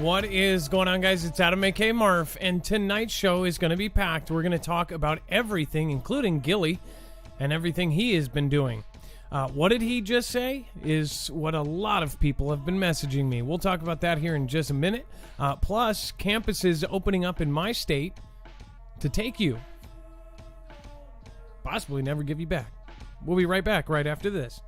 What is going on, guys? It's Adam, a.k.a. Marf, and tonight's show is going to be packed. We're going to talk about everything, including Gilly, and everything he has been doing. What did he just say is what a lot of people have been messaging me. We'll talk about that here in just a minute. Plus, campuses opening up in my state to take you. Possibly never give you back. We'll be right back right after this.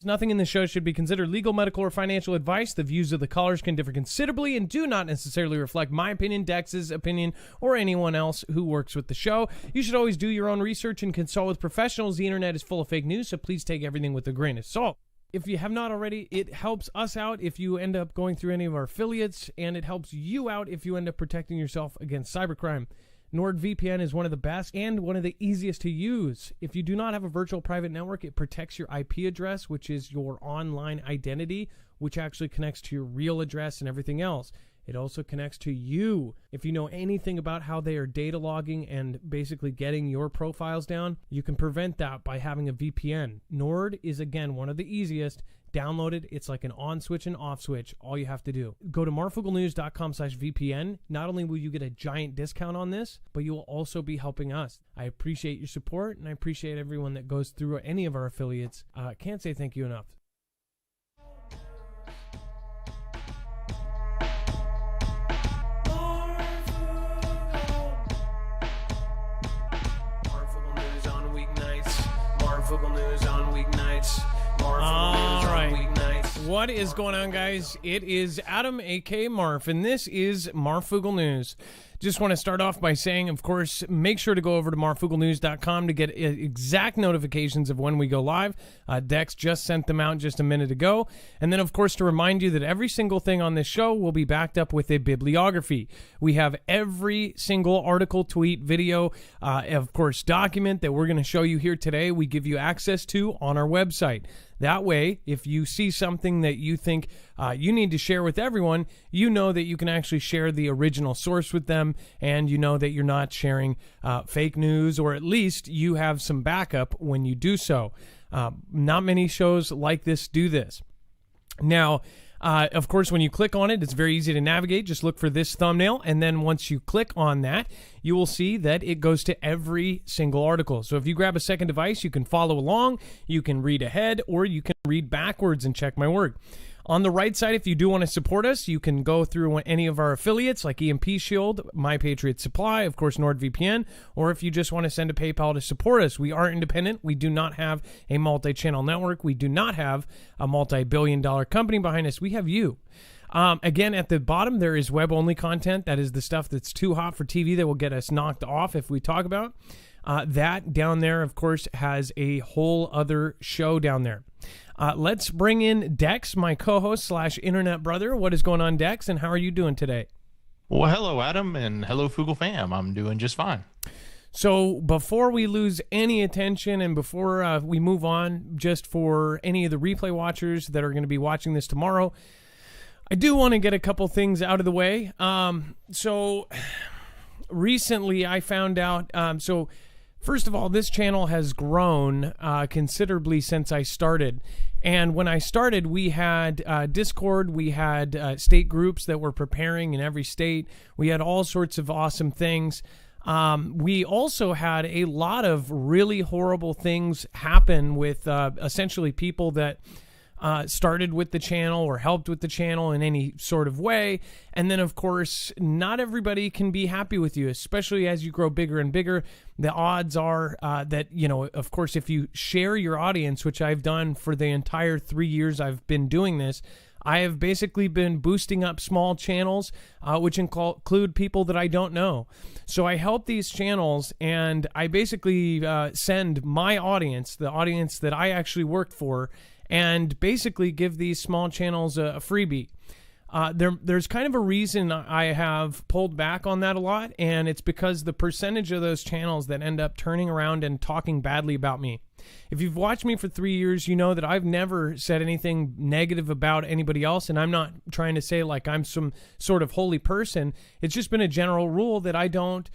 Nothing in the show should be considered legal, medical, or financial advice. The views of the callers can differ considerably and do not necessarily reflect my opinion, Dex's opinion, or anyone else who works with the show. You should always do your own research and consult with professionals. The internet is full of fake news, so please take everything with a grain of salt. If you have not already, it helps us out if you end up going through any of our affiliates, and it helps you out if you end up protecting yourself against cybercrime. NordVPN is one of the best and one of the easiest to use. If you do not have a virtual private network, it protects your IP address, which is your online identity, which actually connects to your real address and everything else. It also connects to you. If you know anything about how they are data logging and basically getting your profiles down, you can prevent that by having a VPN. Nord is, again, one of the easiest. Download it. It's like an on switch and off switch. All you have to do. Go to marfooglenews.com/VPN. Not only will you get a giant discount on this, but you will also be helping us. I appreciate your support, and I appreciate everyone that goes through any of our affiliates. Can't say thank you enough. Marfoogle News on weeknights. Marfoogle News on weeknights. All right. What is going on, guys? It is Adam, a.k.a. Marf, and this is Marfoogle News. Just want to start off by saying, of course, make sure to go over to marfooglenews.com to get exact notifications of when we go live. Dex just sent them out just a minute ago. And then, of course, to remind you that every single thing on this show will be backed up with a bibliography. We have every single article, tweet, video, of course, document that we're going to show you here today. We give you access to on our website. That way, if you see something that you think you need to share with everyone, you know that you can actually share the original source with them, and you know that you're not sharing fake news, or at least you have some backup when you do so. Not many shows like this do this. Now, of course, when you click on it, it's very easy to navigate. Just look for this thumbnail, and then once you click on that, you will see that it goes to every single article. So if you grab a second device, you can follow along, you can read ahead, or you can read backwards and check my work. On the right side, if you do want to support us, you can go through any of our affiliates like EMP Shield, My Patriot Supply, of course, NordVPN, or if you just want to send a PayPal to support us. We are independent. We do not have a multi-channel network. We do not have a multi-billion-dollar company behind us. We have you. Again, at the bottom, there is web-only content. That is the stuff that's too hot for TV that will get us knocked off if we talk about. That down there, of course, has a whole other show down there. Let's bring in Dex, my co-host / internet brother. What is going on, Dex, and how are you doing today? Well, hello, Adam, and hello, Foogle fam. I'm doing just fine. So before we lose any attention and before we move on, just for any of the replay watchers that are going to be watching this tomorrow, I do want to get a couple things out of the way. So recently I found out, first of all, this channel has grown considerably since I started. And when I started, we had Discord, we had state groups that were preparing in every state. We had all sorts of awesome things. We also had a lot of really horrible things happen with essentially people that started with the channel or helped with the channel in any sort of way. And then, of course, not everybody can be happy with you, especially as you grow bigger and bigger. The odds are that, you know, of course, if you share your audience, which I've done for the entire 3 years I've been doing this, I have basically been boosting up small channels, which include people that I don't know. So I help these channels, and I basically send my audience, the audience that I actually worked for, and basically give these small channels a freebie. there's kind of a reason I have pulled back on that a lot, and it's because the percentage of those channels that end up turning around and talking badly about me. If you've watched me for 3 years, you know that I've never said anything negative about anybody else, and I'm not trying to say like I'm some sort of holy person. It's just been a general rule that I don't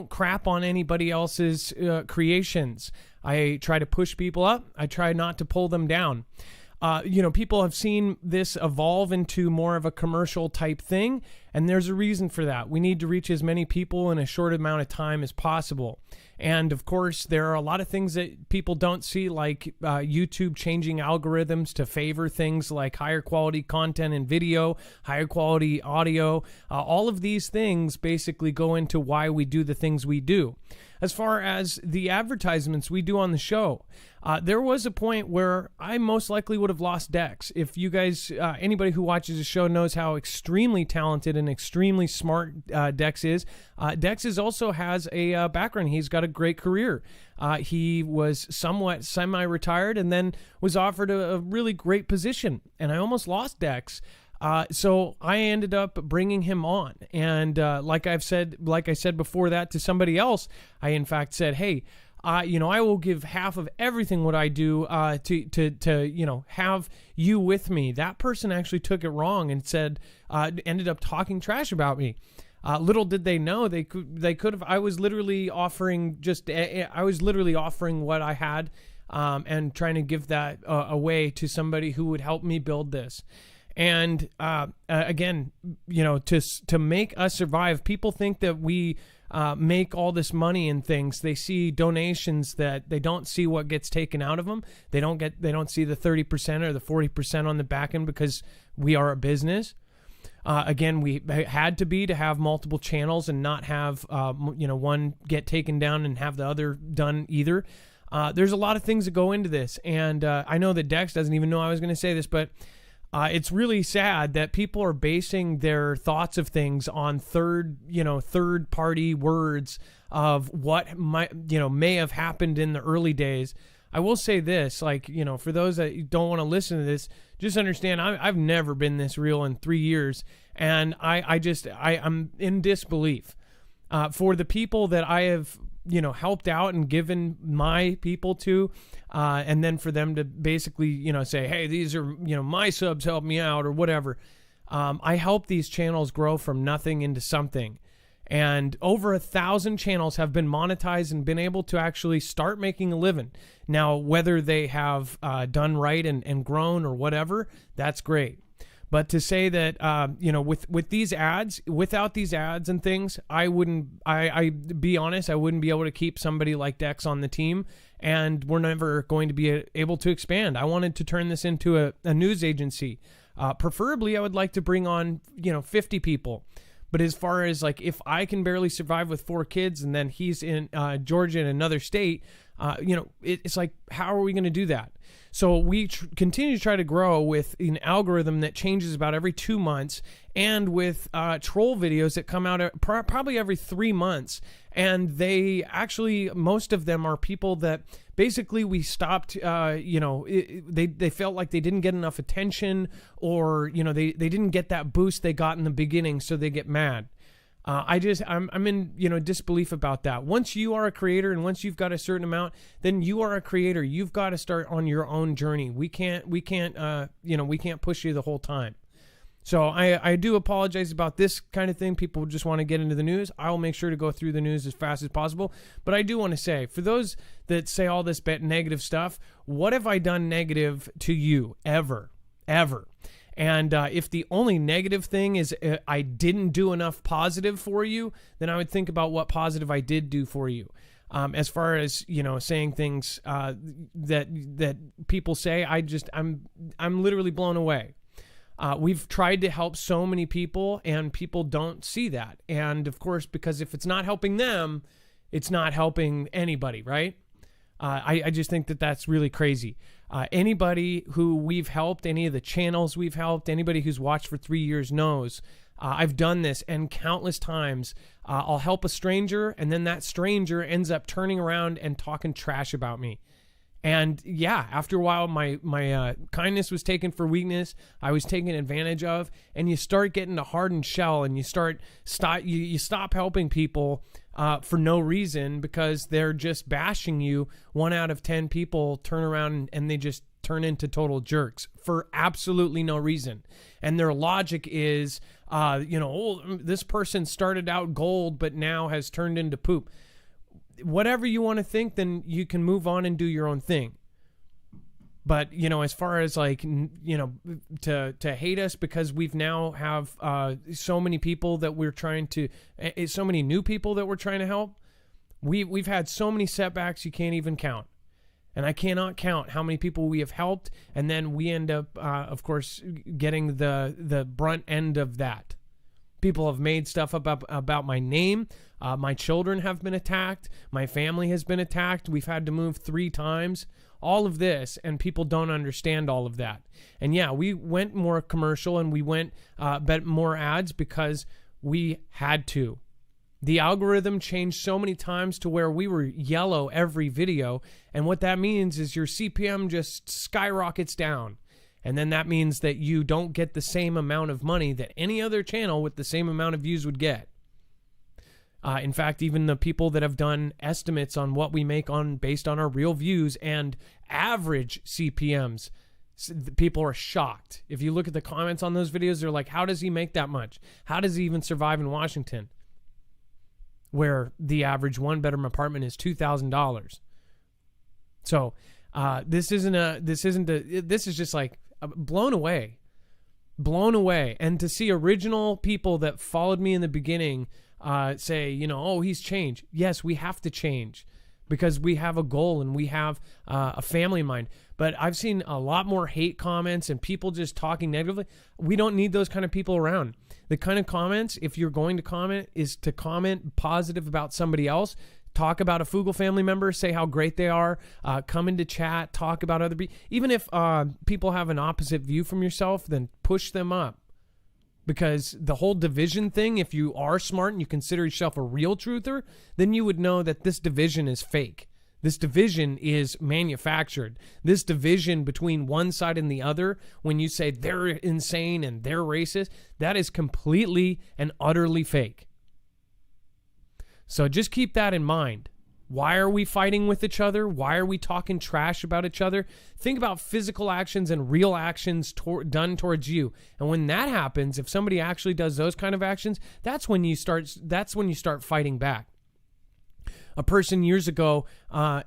crap on anybody else's creations. I try to push people up. I try not to pull them down. People have seen this evolve into more of a commercial type thing, and there's a reason for that. We need to reach as many people in a short amount of time as possible. And of course, there are a lot of things that people don't see, like YouTube changing algorithms to favor things like higher quality content and video, higher quality audio. All of these things basically go into why we do the things we do. As far as the advertisements we do on the show, there was a point where I most likely would have lost Dex. If you guys, anybody who watches the show knows how extremely talented and extremely smart Dex is. Dex also has a background. He's got a great career. He was somewhat semi-retired and then was offered a really great position, and I almost lost Dex. So I ended up bringing him on, and like I said before that to somebody else, I in fact said, "Hey, I will give half of everything what I do to have you with me." That person actually took it wrong and said, ended up talking trash about me. Little did they know they could have. I was literally offering what I had, and trying to give that away to somebody who would help me build this. And again, to make us survive, people think that we make all this money and things. They see donations that they don't see what gets taken out of them. They don't see the 30% or the 40% on the back end because we are a business. Again, we had to have multiple channels and not have one get taken down and have the other done either. There's a lot of things that go into this, and I know that Dex doesn't even know I was going to say this, but it's really sad that people are basing their thoughts of things on third party words of what may have happened in the early days. I will say this, for those that don't want to listen to this, just understand I've never been this real in 3 years, and I'm in disbelief. For the people that I have helped out and given my people to, and then for them to basically, say, hey, these are, my subs help me out or whatever. I help these channels grow from nothing into something. And over 1,000 channels have been monetized and been able to actually start making a living. Now, whether they have done right and grown or whatever, that's great. But to say that, with these ads, without these ads and things, I be honest, I wouldn't be able to keep somebody like Dex on the team, and we're never going to be able to expand. I wanted to turn this into a news agency. Preferably, I would like to bring on, 50 people. But as far as if I can barely survive with 4 kids and then he's in Georgia in another state, it's like, how are we going to do that? So we continue to try to grow with an algorithm that changes about every 2 months, and with troll videos that come out probably every 3 months. And they actually, most of them are people that basically we stopped, they felt like they didn't get enough attention, or, they didn't get that boost they got in the beginning, so they get mad. I'm in, disbelief about that. Once you are a creator and once you've got a certain amount, then you are a creator. You've got to start on your own journey. We can't push you the whole time. So I do apologize about this kind of thing. People just want to get into the news. I'll make sure to go through the news as fast as possible. But I do want to say, for those that say all this negative stuff, what have I done negative to you ever? And if the only negative thing is I didn't do enough positive for you, then I would think about what positive I did do for you. As far as, saying things that people say, I'm literally blown away. We've tried to help so many people, and people don't see that. And of course, because if it's not helping them, it's not helping anybody, right? I just think that that's really crazy. Anybody who we've helped, any of the channels we've helped, anybody who's watched for 3 years knows I've done this, and countless times I'll help a stranger, and then that stranger ends up turning around and talking trash about me. And yeah, after a while, my kindness was taken for weakness. I was taken advantage of, and you start getting a hardened shell, and you stop helping people for no reason because they're just bashing you. 1 out of 10 people turn around and they just turn into total jerks for absolutely no reason. And their logic is, this person started out gold, but now has turned into poop. Whatever you want to think, then you can move on and do your own thing. But, as far as to hate us because we've now have so many people that we're trying to, so many new people that we're trying to help. We've had so many setbacks you can't even count. And I cannot count how many people we have helped. And then we end up, of course, getting the brunt end of that. People have made stuff about my name. My children have been attacked. My family has been attacked. We've had to move 3 times. All of this, and people don't understand all of that. And yeah, we went more commercial and we went bet more ads because we had to. The algorithm changed so many times to where we were yellow every video. And what that means is your CPM just skyrockets down. And then that means that you don't get the same amount of money that any other channel with the same amount of views would get. In fact, even the people that have done estimates on what we make based on our real views and average CPMs, people are shocked. If you look at the comments on those videos, they're like, how does he make that much? How does he even survive in Washington? Where the average 1-bedroom apartment is $2,000. So this is just like blown away. And to see original people that followed me in the beginning say, he's changed. Yes, we have to change because we have a goal and we have a family in mind. But I've seen a lot more hate comments and people just talking negatively. We don't need those kind of people around. The kind of comments, if you're going to comment, is to comment positive about somebody else. Talk about a Foogle family member, say how great they are, come into chat, talk about other people. Even if people have an opposite view from yourself, then push them up. Because the whole division thing, if you are smart and you consider yourself a real truther, then you would know that this division is fake. This division is manufactured. This division between one side and the other, when you say they're insane and they're racist, that is completely and utterly fake. So just keep that in mind. Why are we fighting with each other? Why are we talking trash about each other? Think about physical actions and real actions done towards you. And when that happens, if somebody actually does those kind of actions, that's when you start fighting back. A person years ago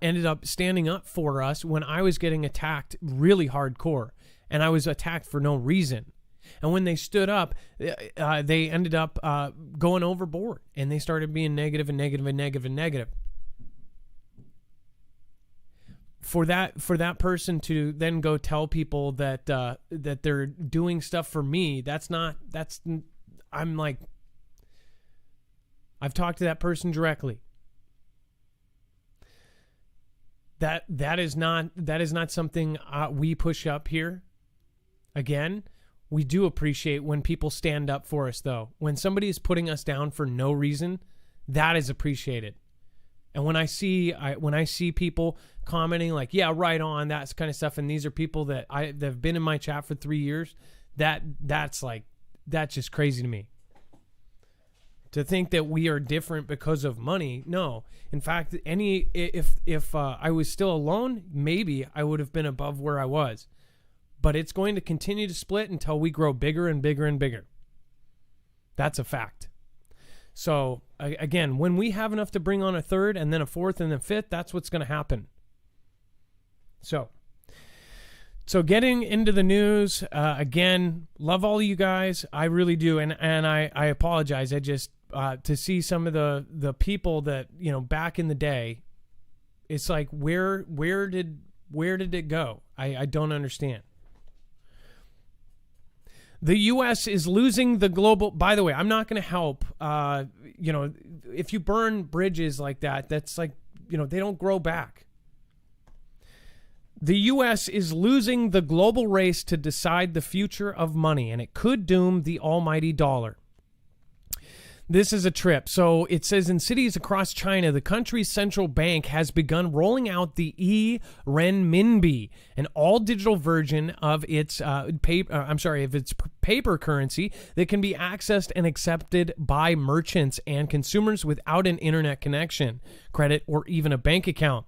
ended up standing up for us when I was getting attacked really hardcore, and I was attacked for no reason. And when they stood up, they ended up going overboard, and they started being negative and negative and negative and negative. For that person to then go tell people that that they're doing stuff for me, I'm like, I've talked to that person directly. That is not something we push up here. Again, we do appreciate when people stand up for us, though. When somebody is putting us down for no reason, that is appreciated. And when I see people commenting like, yeah, right on, that kind of stuff, and these are people that have been in my chat for 3 years, that's just crazy to me. To think that we are different because of money, no. In fact, if I was still alone, maybe I would have been above where I was. But it's going to continue to split until we grow bigger and bigger and bigger. That's a fact. So again, when we have enough to bring on a third and then a fourth and then fifth, that's what's going to happen. So getting into the news, again, love all of you guys. I really do. And I apologize. I just, to see some of the people that, back in the day, it's like, where did it go? I don't understand. The U.S. is losing the global... By the way, I'm not going to help. If you burn bridges like that, that's like, they don't grow back. The U.S. is losing the global race to decide the future of money, and it could doom the almighty dollar. This is a trip. So it says in cities across China, the country's central bank has begun rolling out the e-renminbi, an all-digital version of its paper currency that can be accessed and accepted by merchants and consumers without an internet connection, credit, or even a bank account.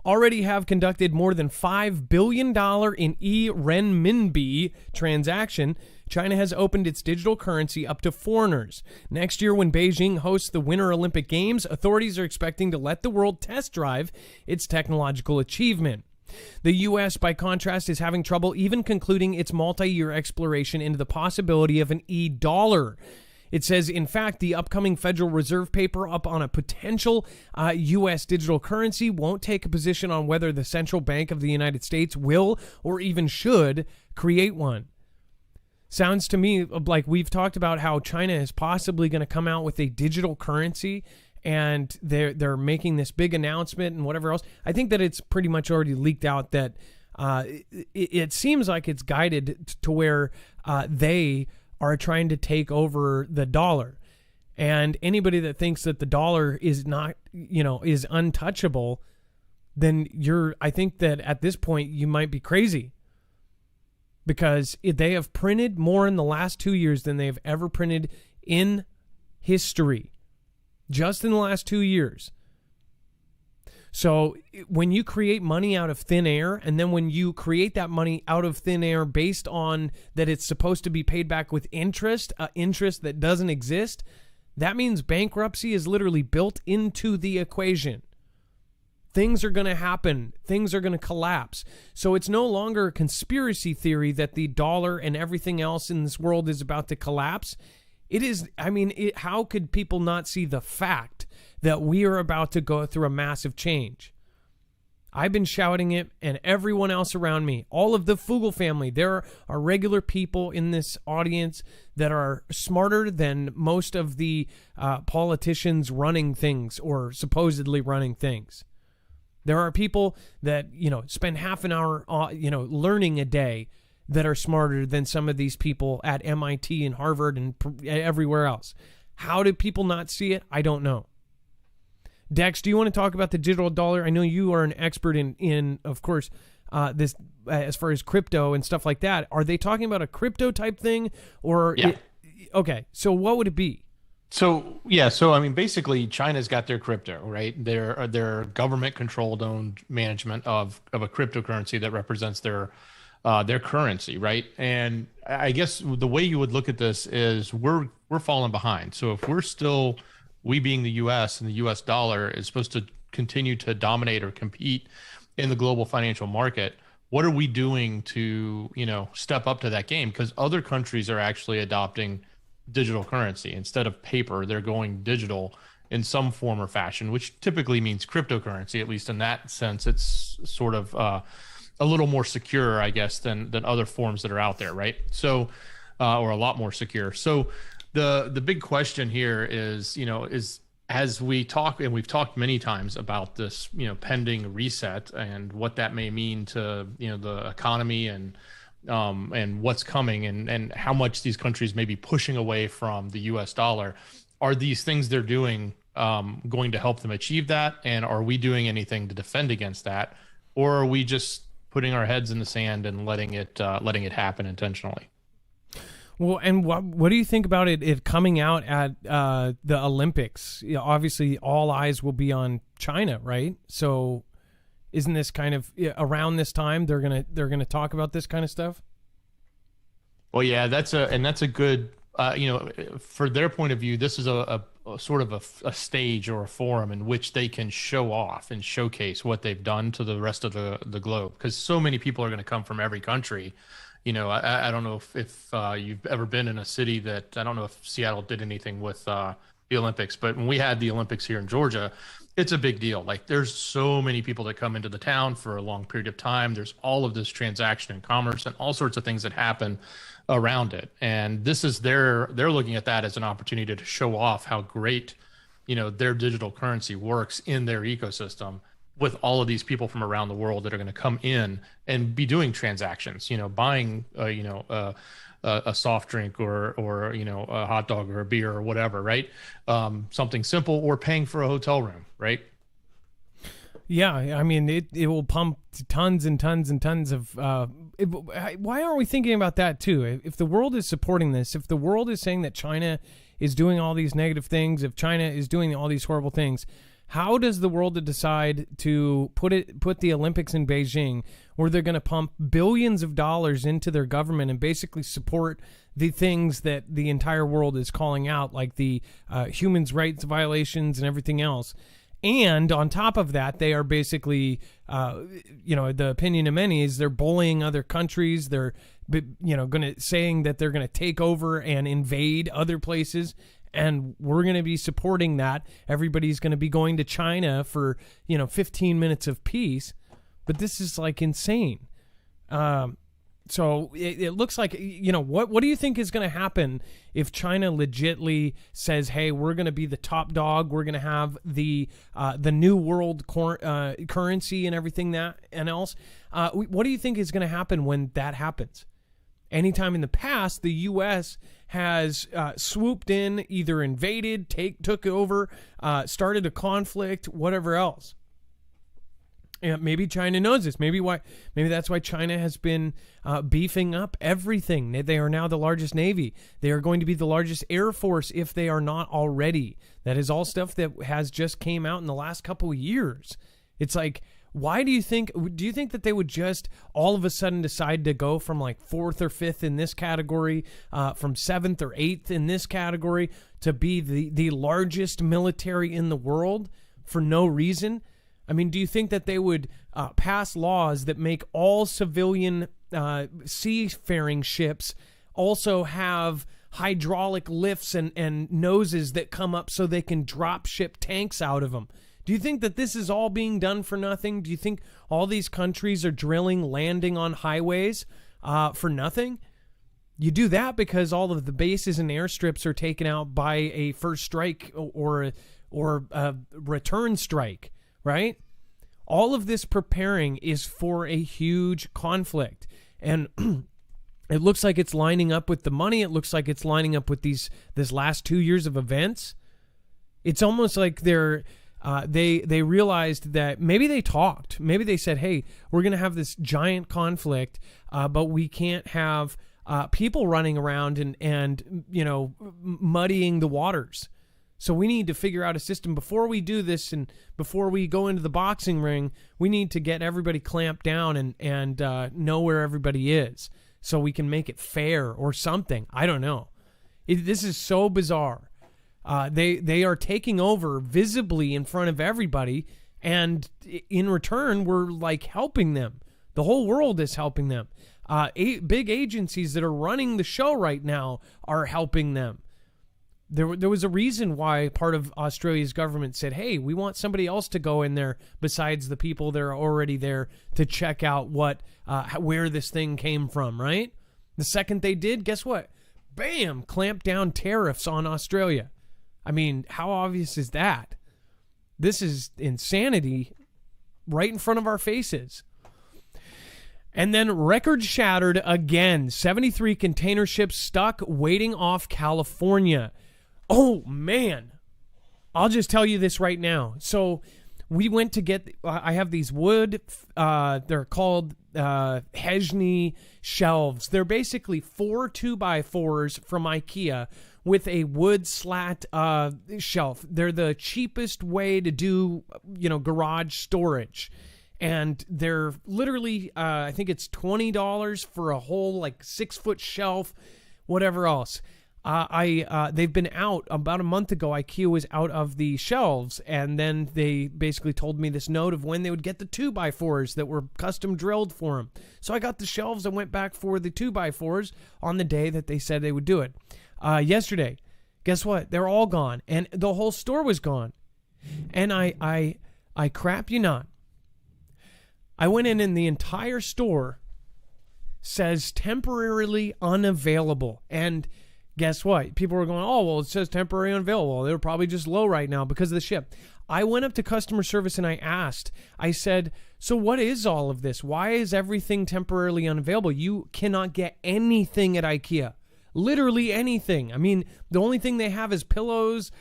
Already have conducted more than $5 billion in e-renminbi transaction. China has opened its digital currency up to foreigners. Next year, when Beijing hosts the Winter Olympic Games, authorities are expecting to let the world test drive its technological achievement. The U.S., by contrast, is having trouble even concluding its multi-year exploration into the possibility of an e-dollar. It says, in fact, the upcoming Federal Reserve paper up on a potential U.S. digital currency won't take a position on whether the Central Bank of the United States will or even should create one. Sounds to me like we've talked about how China is possibly going to come out with a digital currency, and they're making this big announcement and whatever else. I think that it's pretty much already leaked out that it seems like it's guided to where they are trying to take over the dollar. And anybody that thinks that the dollar is not, is untouchable, then I think that at this point you might be crazy. Because they have printed more in the last 2 years than they have ever printed in history. Just in the last 2 years. So when you create money out of thin air, and then when you create that money out of thin air based on that it's supposed to be paid back with interest, interest that doesn't exist, that means bankruptcy is literally built into the equation. Things are going to happen. Things are going to collapse. So it's no longer a conspiracy theory that the dollar and everything else in this world is about to collapse. It is, how could people not see the fact that we are about to go through a massive change? I've been shouting it, and everyone else around me, all of the Foogle family, there are regular people in this audience that are smarter than most of the politicians running things or supposedly running things. There are people that, spend half an hour, learning a day that are smarter than some of these people at MIT and Harvard and everywhere else. How do people not see it? I don't know. Dex, do you want to talk about the digital dollar? I know you are an expert in of course, this as far as crypto and stuff like that. Are they talking about a crypto type thing or? Yeah. Okay. So what would it be? So basically China's got their crypto, right? Their government controlled owned management of a cryptocurrency that represents their currency, right? And I guess the way you would look at this is we're falling behind. So if we being the US and the US dollar is supposed to continue to dominate or compete in the global financial market, what are we doing to, step up to that game? Because other countries are actually adopting digital currency. Instead of paper, they're going digital in some form or fashion, which typically means cryptocurrency. At least in that sense, it's sort of a little more secure, I guess, than other forms that are out there, right? So, or a lot more secure. So the big question here is as we talk, and we've talked many times about this, pending reset and what that may mean to, the economy and what's coming and how much these countries may be pushing away from the US dollar. Are these things they're doing going to help them achieve that? And are we doing anything to defend against that? Or are we just putting our heads in the sand and letting it happen intentionally? Well, and what do you think about it coming out at the Olympics? Obviously, all eyes will be on China, right? So isn't this kind of around this time they're gonna talk about this kind of stuff? Well, yeah, that's a good for their point of view, this is a sort of a stage or a forum in which they can show off and showcase what they've done to the rest of the globe, because so many people are going to come from every country. I don't know if you've ever been in a city that, I don't know if Seattle did anything with the Olympics, but when we had the Olympics here in Georgia, it's a big deal. Like, there's so many people that come into the town for a long period of time. There's all of this transaction and commerce and all sorts of things that happen around it. And this is they're looking at that as an opportunity to show off how great, their digital currency works in their ecosystem, with all of these people from around the world that are going to come in and be doing transactions, buying, a soft drink or you know, a hot dog or a beer or whatever, right? Something simple, or paying for a hotel room, right? Yeah, I mean, it will pump tons and tons and tons of. Why aren't we thinking about that too? If the world is supporting this, if the world is saying that China is doing all these negative things, if China is doing all these horrible things, how does the world decide to put the Olympics in Beijing, where they're going to pump billions of dollars into their government and basically support the things that the entire world is calling out, like the human rights violations and everything else? And on top of that, they are basically, the opinion of many is they're bullying other countries. They're, saying that they're going to take over and invade other places. And we're going to be supporting that. Everybody's going to be going to China for, 15 minutes of peace. But this is like insane. So it looks like, what do you think is going to happen if China legitly says, hey, we're going to be the top dog. We're going to have the new world currency and everything else. What do you think is going to happen when that happens? Anytime in the past, the U.S. has swooped in, either invaded, took over, started a conflict, whatever else. And maybe China knows this. Maybe that's why China has been beefing up everything. They are now the largest navy. They are going to be the largest air force if they are not already. That is all stuff that has just came out in the last couple of years. It's like, why do you think that they would just all of a sudden decide to go from like 4th or 5th in this category, from 7th or 8th in this category, to be the largest military in the world for no reason? I mean, do you think that they would pass laws that make all civilian seafaring ships also have hydraulic lifts and noses that come up so they can drop ship tanks out of them? Do you think that this is all being done for nothing? Do you think all these countries are drilling, landing on highways for nothing? You do that because all of the bases and airstrips are taken out by a first strike or a return strike, right? All of this preparing is for a huge conflict. And it looks like it's lining up with the money. It looks like it's lining up with this last 2 years of events. It's almost like they realized that maybe they talked. Maybe they said, hey, we're going to have this giant conflict, but we can't have people running around and muddying the waters. So we need to figure out a system before we do this, and before we go into the boxing ring, we need to get everybody clamped down and know where everybody is so we can make it fair or something. I don't know. This is so bizarre. They are taking over visibly in front of everybody, and in return, we're like helping them. The whole world is helping them. Big agencies that are running the show right now are helping them. There was a reason why part of Australia's government said, hey, we want somebody else to go in there besides the people that are already there to check out where this thing came from, right? The second they did, guess what? Bam! Clamp down tariffs on Australia. I mean, how obvious is that? This is insanity right in front of our faces. And then record shattered again. 73 container ships stuck waiting off California. Oh, man. I'll just tell you this right now. So we went to get, I have these wood, they're called Hejny shelves. They're basically 4 2x4s from IKEA with a wood slat shelf. They're the cheapest way to do, garage storage. And they're literally, I think it's $20 for a whole 6-foot shelf, whatever else. They've been out about a month ago. IKEA was out of the shelves, and then they basically told me this note of when they would get the 2x4s that were custom drilled for them. So I got the shelves and went back for the 2x4s on the day that they said they would do it. Yesterday, guess what? They're all gone, and the whole store was gone. And I crap you not. I went in and the entire store says temporarily unavailable. And guess what? People were going, oh, well, it says temporary unavailable. They're probably just low right now because of the ship. I went up to customer service and I said, so what is all of this? Why is everything temporarily unavailable? You cannot get anything at IKEA. Literally anything. I mean, the only thing they have is pillows,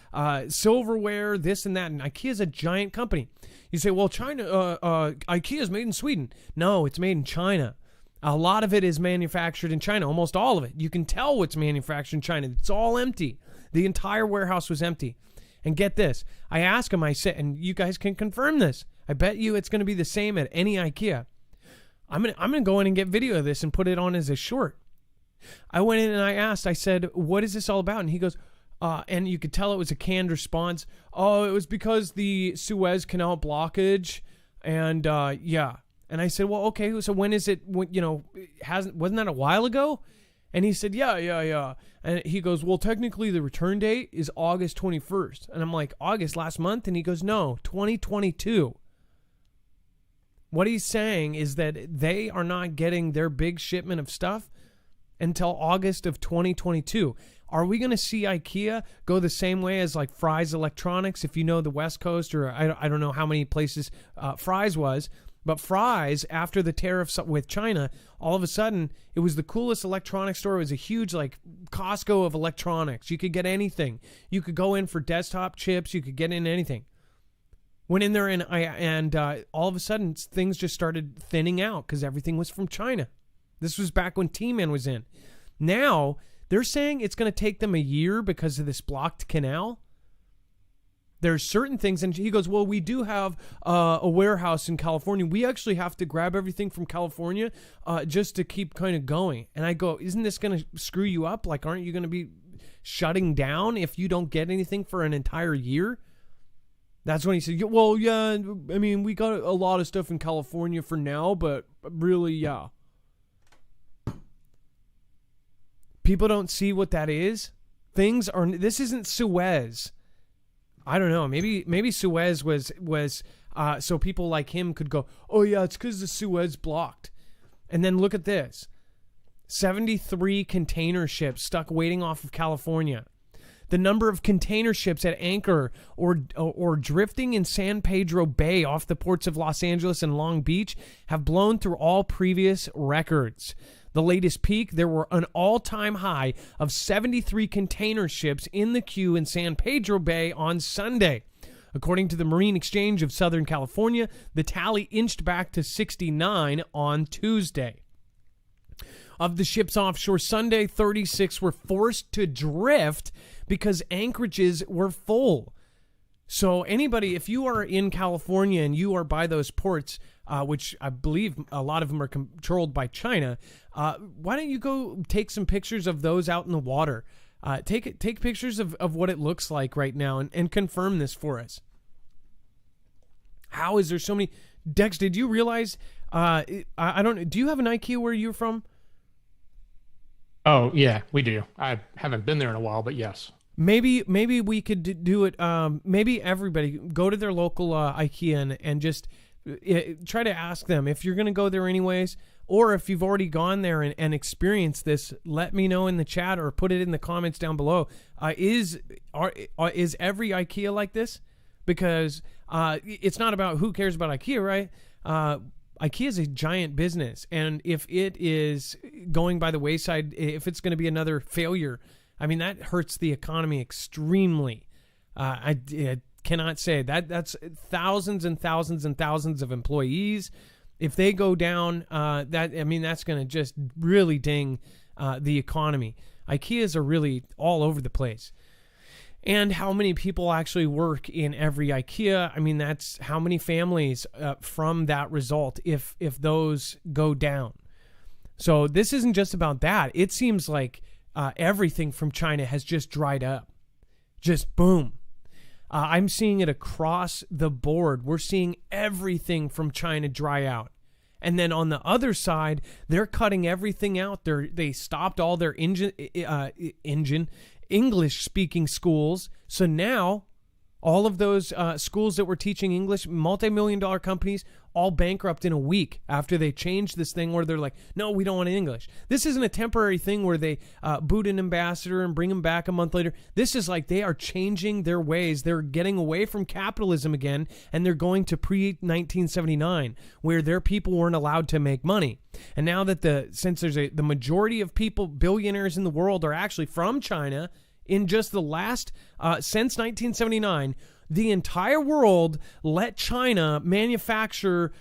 silverware, this and that. And IKEA is a giant company. You say, well, IKEA is made in Sweden. No, it's made in China. A lot of it is manufactured in China, almost all of it. You can tell what's manufactured in China. It's all empty. The entire warehouse was empty. And get this, I asked him, I said, and you guys can confirm this. I bet you it's going to be the same at any IKEA. I'm gonna go in and get video of this and put it on as a short. I went in and I said, what is this all about? And he goes, and you could tell it was a canned response. Oh, it was because the Suez Canal blockage, and yeah. And I said, well, okay, so when is it? Wasn't that a while ago? And he said, yeah. And he goes, well, technically the return date is August 21st. And I'm like, August last month? And he goes, no, 2022. What he's saying is that they are not getting their big shipment of stuff until August of 2022. Are we going to see IKEA go the same way as like Fry's Electronics? If you know the West Coast, or I don't know how many places Fry's was, but Fry's, after the tariffs with China, all of a sudden, it was the coolest electronics store. It was a huge, like, Costco of electronics. You could get anything. You could go in for desktop chips. You could get in anything. Went in there, and all of a sudden, things just started thinning out because everything was from China. This was back when T-Man was in. Now, they're saying it's going to take them a year because of this blocked canal. There's certain things, and he goes, well, we do have a warehouse in California. We actually have to grab everything from California just to keep kind of going. And I go, isn't this going to screw you up? Like, aren't you going to be shutting down if you don't get anything for an entire year? That's when he said, well, yeah, I mean, we got a lot of stuff in California for now, but really, yeah. People don't see what that is. This isn't Suez. I don't know. Maybe Suez was so people like him could go, oh yeah, it's because the Suez blocked. And then look at this. 73 container ships stuck waiting off of California. The number of container ships at anchor or drifting in San Pedro Bay off the ports of Los Angeles and Long Beach have blown through all previous records. The latest peak, there were an all-time high of 73 container ships in the queue in San Pedro Bay on Sunday. According to the Marine Exchange of Southern California, the tally inched back to 69 on Tuesday. Of the ships offshore Sunday, 36 were forced to drift because anchorages were full. So anybody, if you are in California and you are by those ports, which I believe a lot of them are controlled by China, why don't you go take some pictures of those out in the water? Take pictures of what it looks like right now and confirm this for us. How is there so many? Dex, did you realize? I don't know. Do you have an IKEA where you're from? Oh yeah, we do. I haven't been there in a while, but yes. Maybe we could do it. Maybe everybody go to their local IKEA and just try to ask them if you're going to go there anyways, or if you've already gone there and experienced this. Let me know in the chat or put it in the comments down below. Is every IKEA like this? Because it's not about who cares about IKEA, right? IKEA is a giant business, and if it is going by the wayside, if it's going to be another failure, I mean, that hurts the economy extremely. I cannot say that. That's thousands and thousands and thousands of employees. If they go down, that's going to just really ding the economy. IKEAs are really all over the place. And how many people actually work in every IKEA? I mean, that's how many families from that result if those go down. So this isn't just about that. It seems like everything from China has just dried up. Just boom. I'm seeing it across the board. We're seeing everything from China dry out. And then on the other side, they're cutting everything out. They stopped all their English-speaking schools. So now All of those schools that were teaching English, multi-million-dollar companies, all bankrupt in a week after they changed this thing where they're like, no, we don't want English. This isn't a temporary thing where they boot an ambassador and bring him back a month later. This is like they are changing their ways. They're getting away from capitalism again, and they're going to pre-1979, where their people weren't allowed to make money. And now that since there's the majority of people, billionaires in the world, are actually from China. In just the last, since 1979, the entire world let China manufacture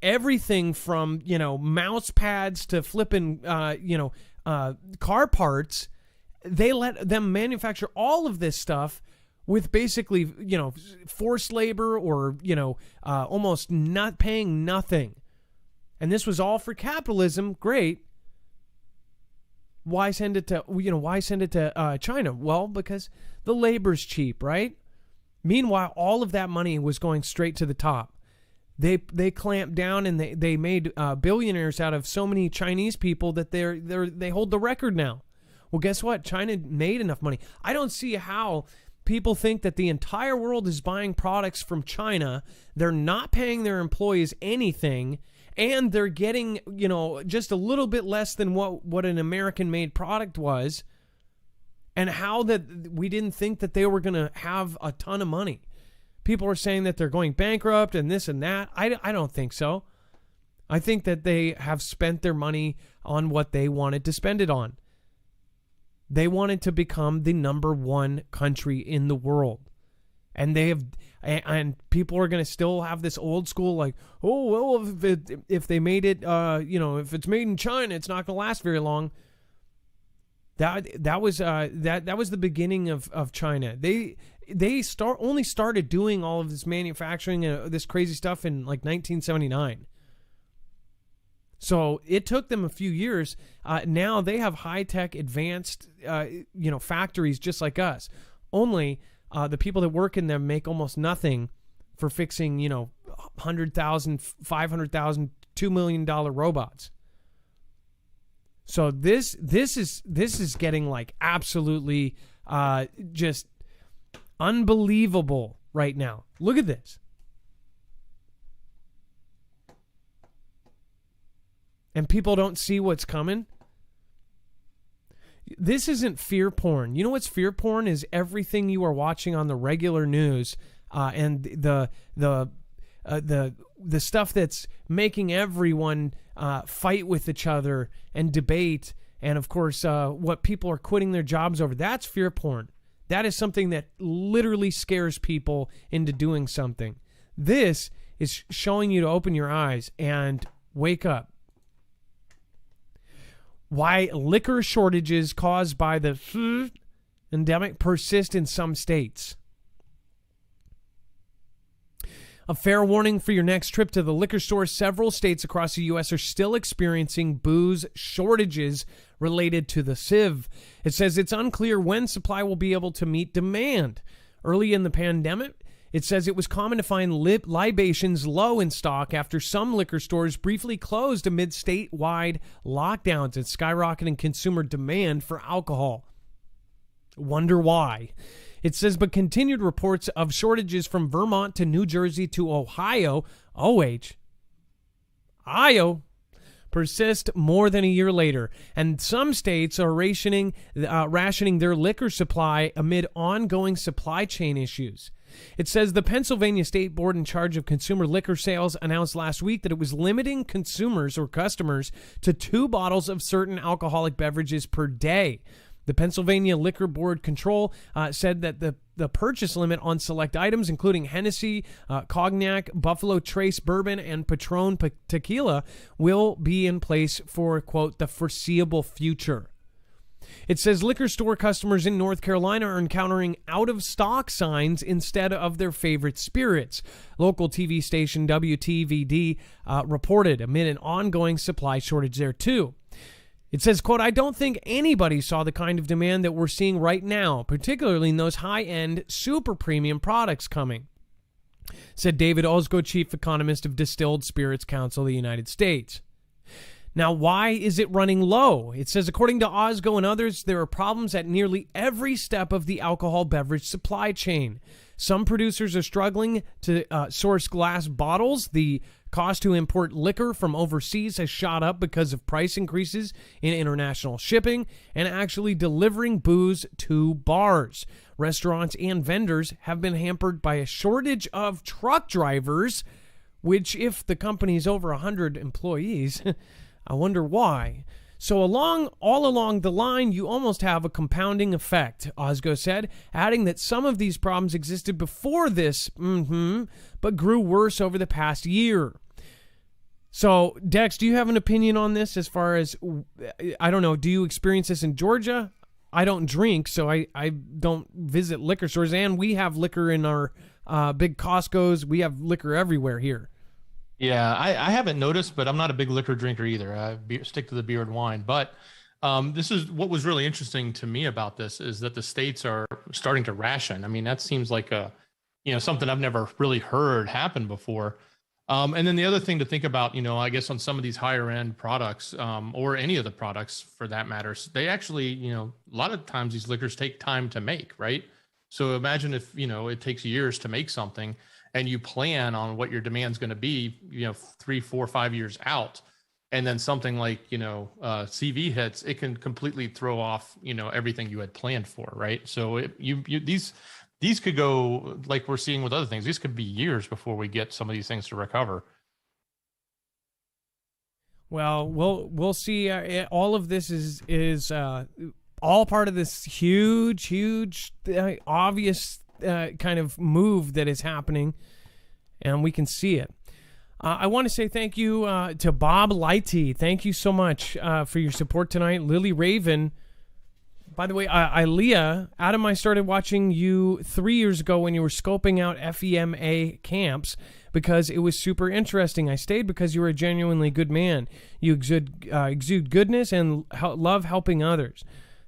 everything from, mouse pads to flipping, car parts. They let them manufacture all of this stuff with basically, forced labor or, almost not paying nothing. And this was all for capitalism. Great. Why send it to China? Well, because the labor's cheap, right? Meanwhile, all of that money was going straight to the top. They clamped down and they made billionaires out of so many Chinese people that they hold the record now. Well, guess what? China made enough money. I don't see how people think that the entire world is buying products from China. They're not paying their employees anything. And they're getting, just a little bit less than what an American-made product was, and how that we didn't think that they were going to have a ton of money. People are saying that they're going bankrupt and this and that. I don't think so. I think that they have spent their money on what they wanted to spend it on. They wanted to become the number one country in the world. And they have, and people are going to still have this old school like, oh, well, if they made it, if it's made in China, it's not going to last very long. That was the beginning of China. They only started doing all of this manufacturing and this crazy stuff in like 1979. So it took them a few years. Now they have high-tech, advanced, factories just like us. Only the people that work in them make almost nothing for fixing, $100,000, $500,000, $2 million robots. So this is getting like absolutely just unbelievable right now. Look at this. And people don't see what's coming. This isn't fear porn. You know what's fear porn is? Everything you are watching on the regular news, and the stuff that's making everyone fight with each other and debate, and of course, what people are quitting their jobs over. That's fear porn. That is something that literally scares people into doing something. This is showing you to open your eyes and wake up. Why liquor shortages caused by the endemic persist in some states. A fair warning for your next trip to the liquor store. Several states across the U.S. are still experiencing booze shortages related to the SIV. It says it's unclear when supply will be able to meet demand. Early in the pandemic, it says it was common to find libations low in stock after some liquor stores briefly closed amid statewide lockdowns and skyrocketing consumer demand for alcohol. Wonder why? It says, but continued reports of shortages from Vermont to New Jersey to Ohio, Ohio, persist more than a year later, and some states are rationing their liquor supply amid ongoing supply chain issues. It says the Pennsylvania State Board in charge of consumer liquor sales announced last week that it was limiting consumers or customers to 2 bottles of certain alcoholic beverages per day. The Pennsylvania Liquor Board Control said that the purchase limit on select items, including Hennessy, Cognac, Buffalo Trace Bourbon, and Patron Tequila, will be in place for, quote, the foreseeable future. It says liquor store customers in North Carolina are encountering out-of-stock signs instead of their favorite spirits. Local TV station WTVD reported amid an ongoing supply shortage there, too. It says, quote, I don't think anybody saw the kind of demand that we're seeing right now, particularly in those high-end, super premium products coming, said David Ozgo, chief economist of Distilled Spirits Council of the United States. Now, why is it running low? It says, according to Ozgo and others, there are problems at nearly every step of the alcohol beverage supply chain. Some producers are struggling to source glass bottles. The cost to import liquor from overseas has shot up because of price increases in international shipping and actually delivering booze to bars. Restaurants and vendors have been hampered by a shortage of truck drivers, which, if the company is over 100 employees, I wonder why. So all along the line, you almost have a compounding effect, Ozgo said, adding that some of these problems existed before this, but grew worse over the past year. So, Dex, do you have an opinion on this as far as, I don't know, do you experience this in Georgia? I don't drink, so I don't visit liquor stores, and we have liquor in our big Costco's. We have liquor everywhere here. Yeah, I haven't noticed, but I'm not a big liquor drinker either. I stick to the beer and wine. But this is what was really interesting to me about this is that the states are starting to ration. I mean, that seems like something I've never really heard happen before. And then the other thing to think about, I guess on some of these higher end products, or any of the products for that matter, they actually, a lot of times these liquors take time to make, right? So imagine if, it takes years to make something, and you plan on what your demand's going to be, 3, 4, 5 years out, and then something like, CV hits, it can completely throw off, everything you had planned for, right? So these could go, like we're seeing with other things, these could be years before we get some of these things to recover. Well, we'll see. All of this is all part of this huge, obvious kind of move that is happening, and we can see it. I want to say thank you to Bob Lighty. Thank you so much for your support tonight. Lily Raven. By the way, Leah, Adam, I started watching you 3 years ago when you were scoping out FEMA camps because it was super interesting. I stayed because you were a genuinely good man. You exude goodness and love helping others.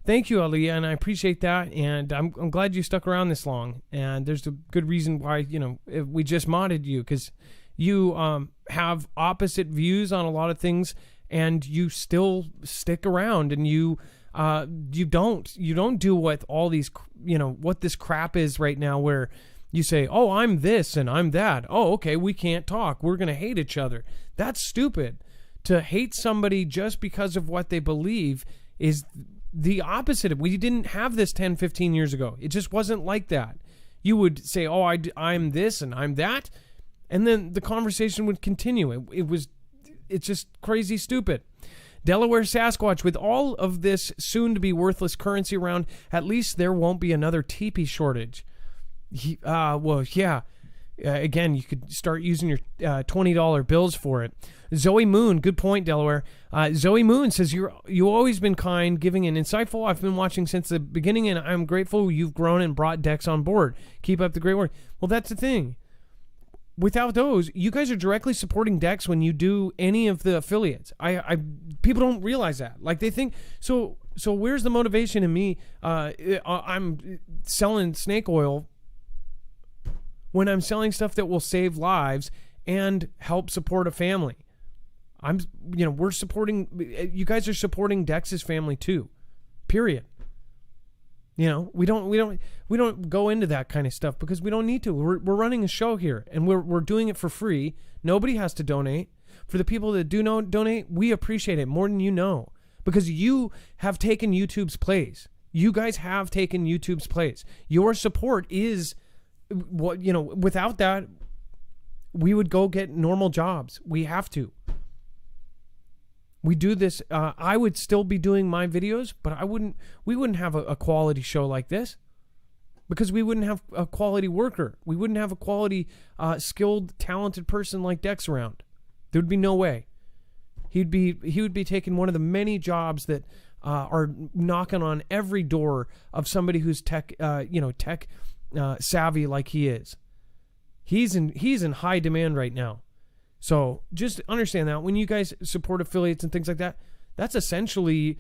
Thank you, Aliyah, and I appreciate that, and I'm glad you stuck around this long, and there's a good reason why, we just modded you, because you have opposite views on a lot of things, and you still stick around, and you don't do what all these, what this crap is right now, where you say, oh, I'm this and I'm that. Oh, okay, we can't talk. We're going to hate each other. That's stupid. To hate somebody just because of what they believe is the opposite. We didn't have this 10, 15 years ago. It just wasn't like that. You would say, oh, I'm this and I'm that, and then the conversation would continue. It's just crazy stupid. Delaware Sasquatch, with all of this soon-to-be worthless currency around, at least there won't be another teepee shortage. Well, yeah. Again, you could start using your $20 bills for it. Zoe Moon, good point, Delaware. Zoe Moon says, you've always been kind, giving and insightful. I've been watching since the beginning, and I'm grateful you've grown and brought Dex on board. Keep up the great work. Well, that's the thing. Without those, you guys are directly supporting Dex when you do any of the affiliates. People don't realize that. Like, they think, so where's the motivation in me? I'm selling snake oil when I'm selling stuff that will save lives and help support a family. We're supporting, you guys are supporting Dex's family too. Period. We don't go into that kind of stuff because we don't need to. We're running a show here, and we're doing it for free. Nobody has to donate. For the people that do donate, we appreciate it more than you know, because you have taken YouTube's place. You guys have taken YouTube's place. Your support is what, without that, we would go get normal jobs. We have to. We do this. I would still be doing my videos, but we wouldn't have a quality show like this, because we wouldn't have a quality worker. We wouldn't have a quality, skilled, talented person like Dex around. There would be no way. He would be taking one of the many jobs that are knocking on every door of somebody who's tech savvy like he is. He's in high demand right now. So just understand that when you guys support affiliates and things like that, that's essentially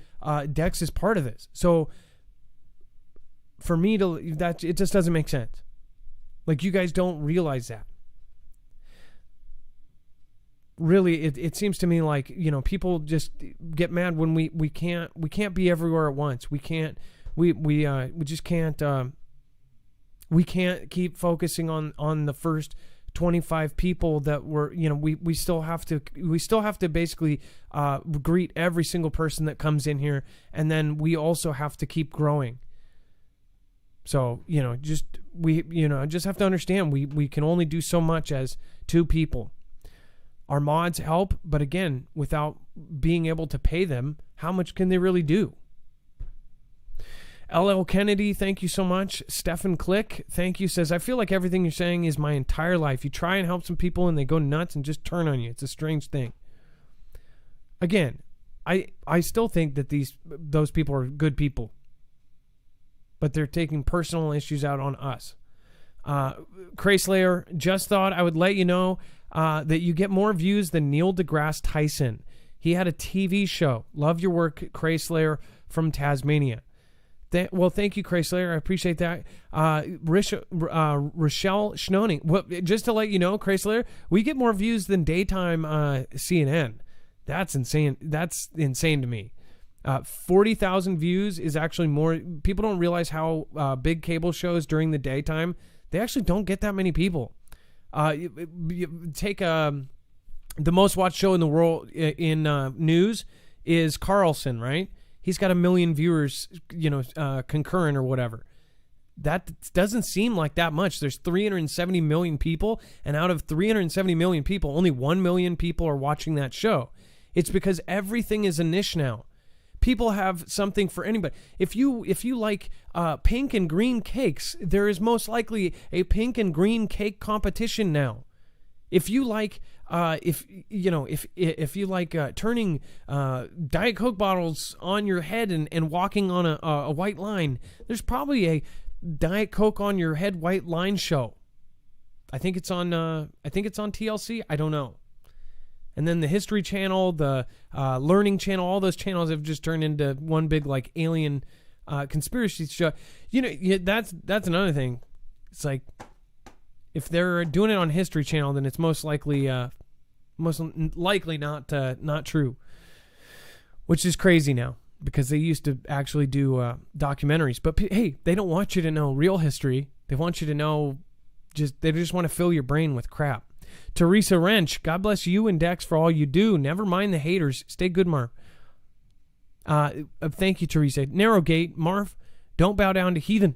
Dex is part of this. So for me it just doesn't make sense. Like, you guys don't realize that. really, it seems to me like, you know, people just get mad when we can't be everywhere at once. We just can't. We can't keep focusing on the first 25 people that were, you know, we still have to basically greet every single person that comes in here, and then we also have to keep growing. So, you know, just have to understand we can only do so much as 2 people. Our mods help, but again, without being able to pay them, how much can they really do? LL Kennedy, thank you so much. Stefan Click, thank you, says, I feel like everything you're saying is my entire life. You try and help some people and they go nuts and just turn on you. It's a strange thing. Again, I still think that those people are good people, but they're taking personal issues out on us. Crayslayer, just thought I would let you know that you get more views than Neil deGrasse Tyson. He had a TV show. Love your work, Crayslayer from Tasmania. Well, thank you, Crayslayer. I appreciate that. Rochelle Schnoning. Well, just to let you know, Crayslayer, we get more views than daytime CNN. That's insane. That's insane to me. 40,000 views is actually more. People don't realize how big cable shows during the daytime, they actually don't get that many people. Take the most watched show in the world in news is Carlson, right? He's got 1 million viewers, you know, concurrent or whatever. That doesn't seem like that much. There's 370 million people, and out of 370 million people, only 1 million people are watching that show. It's because everything is a niche now. People have something for anybody. If you like pink and green cakes, there is most likely a pink and green cake competition now. If you like if you like turning Diet Coke bottles on your head and walking on a white line, there's probably a Diet Coke on your head white line show. I think it's on TLC. I don't know. And then the History Channel, the Learning Channel, all those channels have just turned into one big like alien conspiracy show. You know, that's another thing. It's like, if they're doing it on History Channel, then it's most likely not true, which is crazy now because they used to actually do documentaries. But hey, they don't want you to know real history. They want you to know they just want to fill your brain with crap. Teresa Wrench, God bless you and Dex for all you do. Never mind the haters. Stay good, Marv. Thank you, Teresa. Narrowgate, Marv, don't bow down to heathen.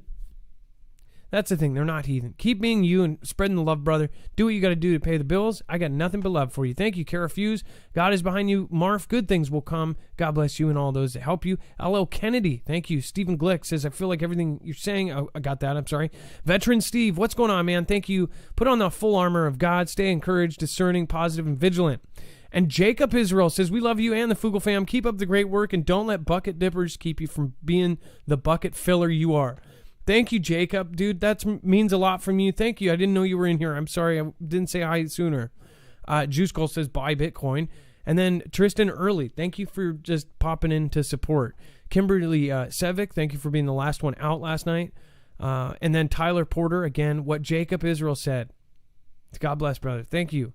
That's the thing. They're not heathen. Keep being you and spreading the love, brother. Do what you got to do to pay the bills. I got nothing but love for you. Thank you, Kara Fuse. God is behind you. Marv, good things will come. God bless you and all those that help you. LL Kennedy, thank you. Stephen Glick says, I feel like everything you're saying. Oh, I got that. I'm sorry. Veteran Steve, what's going on, man? Thank you. Put on the full armor of God. Stay encouraged, discerning, positive, and vigilant. And Jacob Israel says, we love you and the Foogle fam. Keep up the great work and don't let bucket dippers keep you from being the bucket filler you are. Thank you, Jacob. Dude, that means a lot from you. Thank you. I didn't know you were in here. I'm sorry I didn't say hi sooner. Juice Gold says, buy Bitcoin. And then Tristan Early, thank you for just popping in to support. Kimberly Sevick, thank you for being the last one out last night. And then Tyler Porter, again, what Jacob Israel said. God bless, brother. Thank you.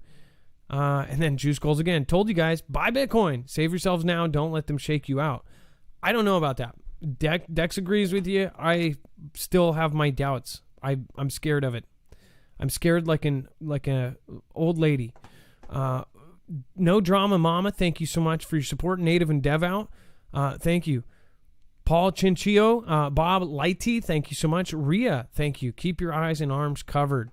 And then Juice Goals again. Told you guys, buy Bitcoin. Save yourselves now. Don't let them shake you out. I don't know about that. Dex agrees with you. I still have my doubts. I'm scared of it. I'm scared like a old lady. No Drama Mama, thank you so much for your support. Native and Dev out, thank you. Paul Chinchillo, Bob Lighty, thank you so much. Rhea, thank you. Keep your eyes and arms covered.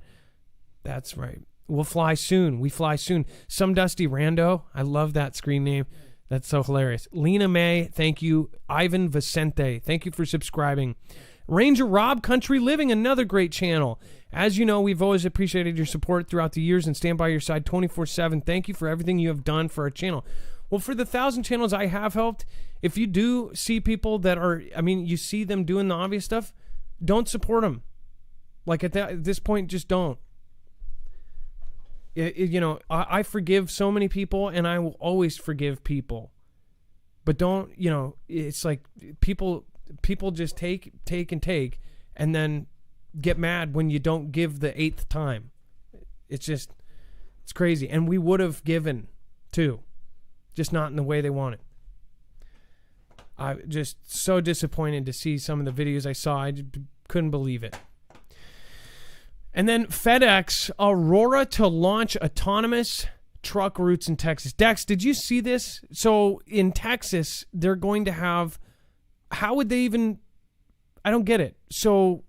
That's right. We'll fly soon. We fly soon. Some Dusty Rando, I love that screen name. That's so hilarious. Lena May, thank you. Ivan Vicente, thank you for subscribing. Ranger Rob, Country Living, another great channel. As you know, we've always appreciated your support throughout the years and stand by your side 24/7. Thank you for everything you have done for our channel. Well, for the 1,000 channels I have helped, if you do see people that are, you see them doing the obvious stuff, don't support them. Like at this point, just don't. I forgive so many people, and I will always forgive people. But don't, it's like people just take, and then get mad when you don't give the 8th time. It's crazy. And we would have given too. Just not in the way they want it. I'm just so disappointed to see some of the videos I saw. I just couldn't believe it. And then FedEx, Aurora to launch autonomous truck routes in Texas. Dex, did you see this? So in Texas, they're going to have, how would they even, I don't get it. So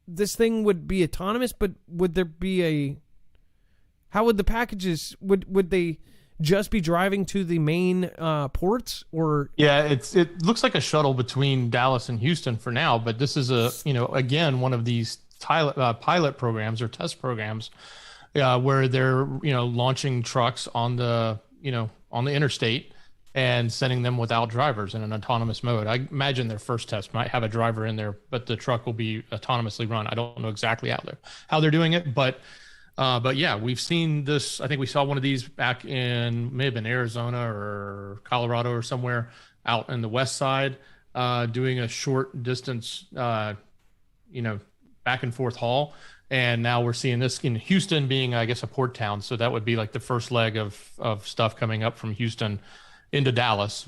this thing would be autonomous, but would there be how would the packages, would they just be driving to the main ports, or? Yeah, it looks like a shuttle between Dallas and Houston for now, but this is again, one of these pilot programs or test programs where they're, launching trucks on the interstate and sending them without drivers in an autonomous mode. I imagine their first test might have a driver in there, but the truck will be autonomously run. I don't know exactly how they're doing it, but yeah, we've seen this. I think we saw one of these back in, may have been Arizona or Colorado or somewhere out in the west side, doing a short distance, back and forth haul. And now we're seeing this in Houston being, I guess, a port town. So that would be like the first leg of stuff coming up from Houston into Dallas.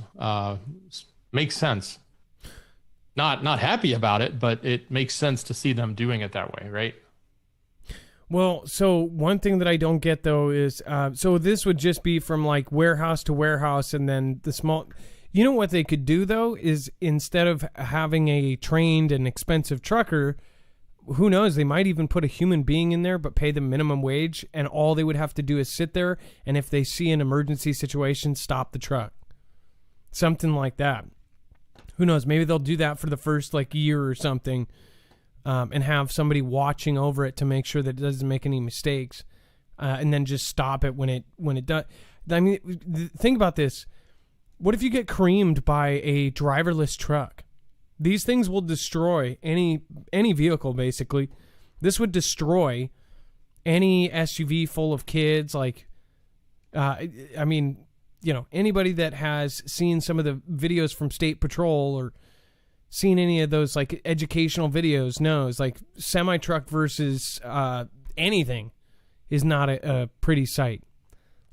Makes sense. Not happy about it, but it makes sense to see them doing it that way, right? Well, so one thing that I don't get, though, is so this would just be from like warehouse to warehouse, and then the small. You know what they could do, though, is instead of having a trained and expensive trucker, who knows, they might even put a human being in there but pay them minimum wage, and all they would have to do is sit there, and if they see an emergency situation, stop the truck. Something like that. Who knows, maybe they'll do that for the first year or something, and have somebody watching over it to make sure that it doesn't make any mistakes, and then just stop it when it does. I mean, think about this. What if you get creamed by a driverless truck? These things will destroy any vehicle, basically. This would destroy any SUV full of kids. Anybody that has seen some of the videos from State Patrol or seen any of those educational videos knows semi-truck versus anything is not a pretty sight,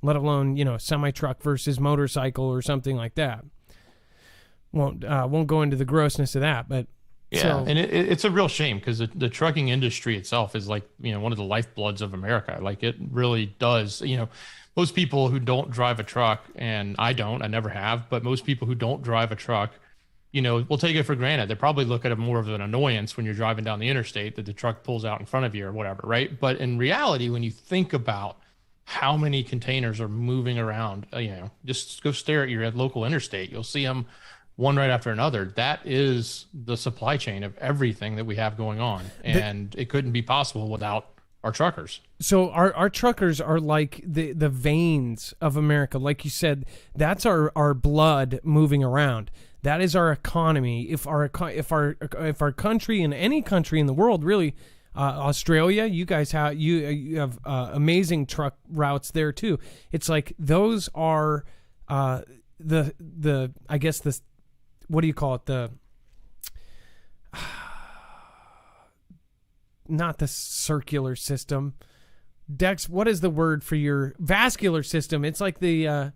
let alone semi-truck versus motorcycle or something like that. Won't go into the grossness of that, but yeah, so. And it's a real shame because the trucking industry itself is one of the lifebloods of America. It really does. Most people who don't drive a truck, and I never have, but most people who don't drive a truck, will take it for granted. They probably look at it more of an annoyance when you're driving down the interstate that the truck pulls out in front of you or whatever, right? But in reality, when you think about how many containers are moving around, just go stare at your local interstate. You'll see them one right after another. That is the supply chain of everything that we have going on. And it couldn't be possible without our truckers. So our truckers are like the veins of America. Like you said, that's our blood moving around. That is our economy. If our country, and any country in the world, really, Australia, you guys have you have amazing truck routes there too. It's like those are the I guess the, what do you call it, the not the circular system. Dex, what is the word for your vascular system? It's like the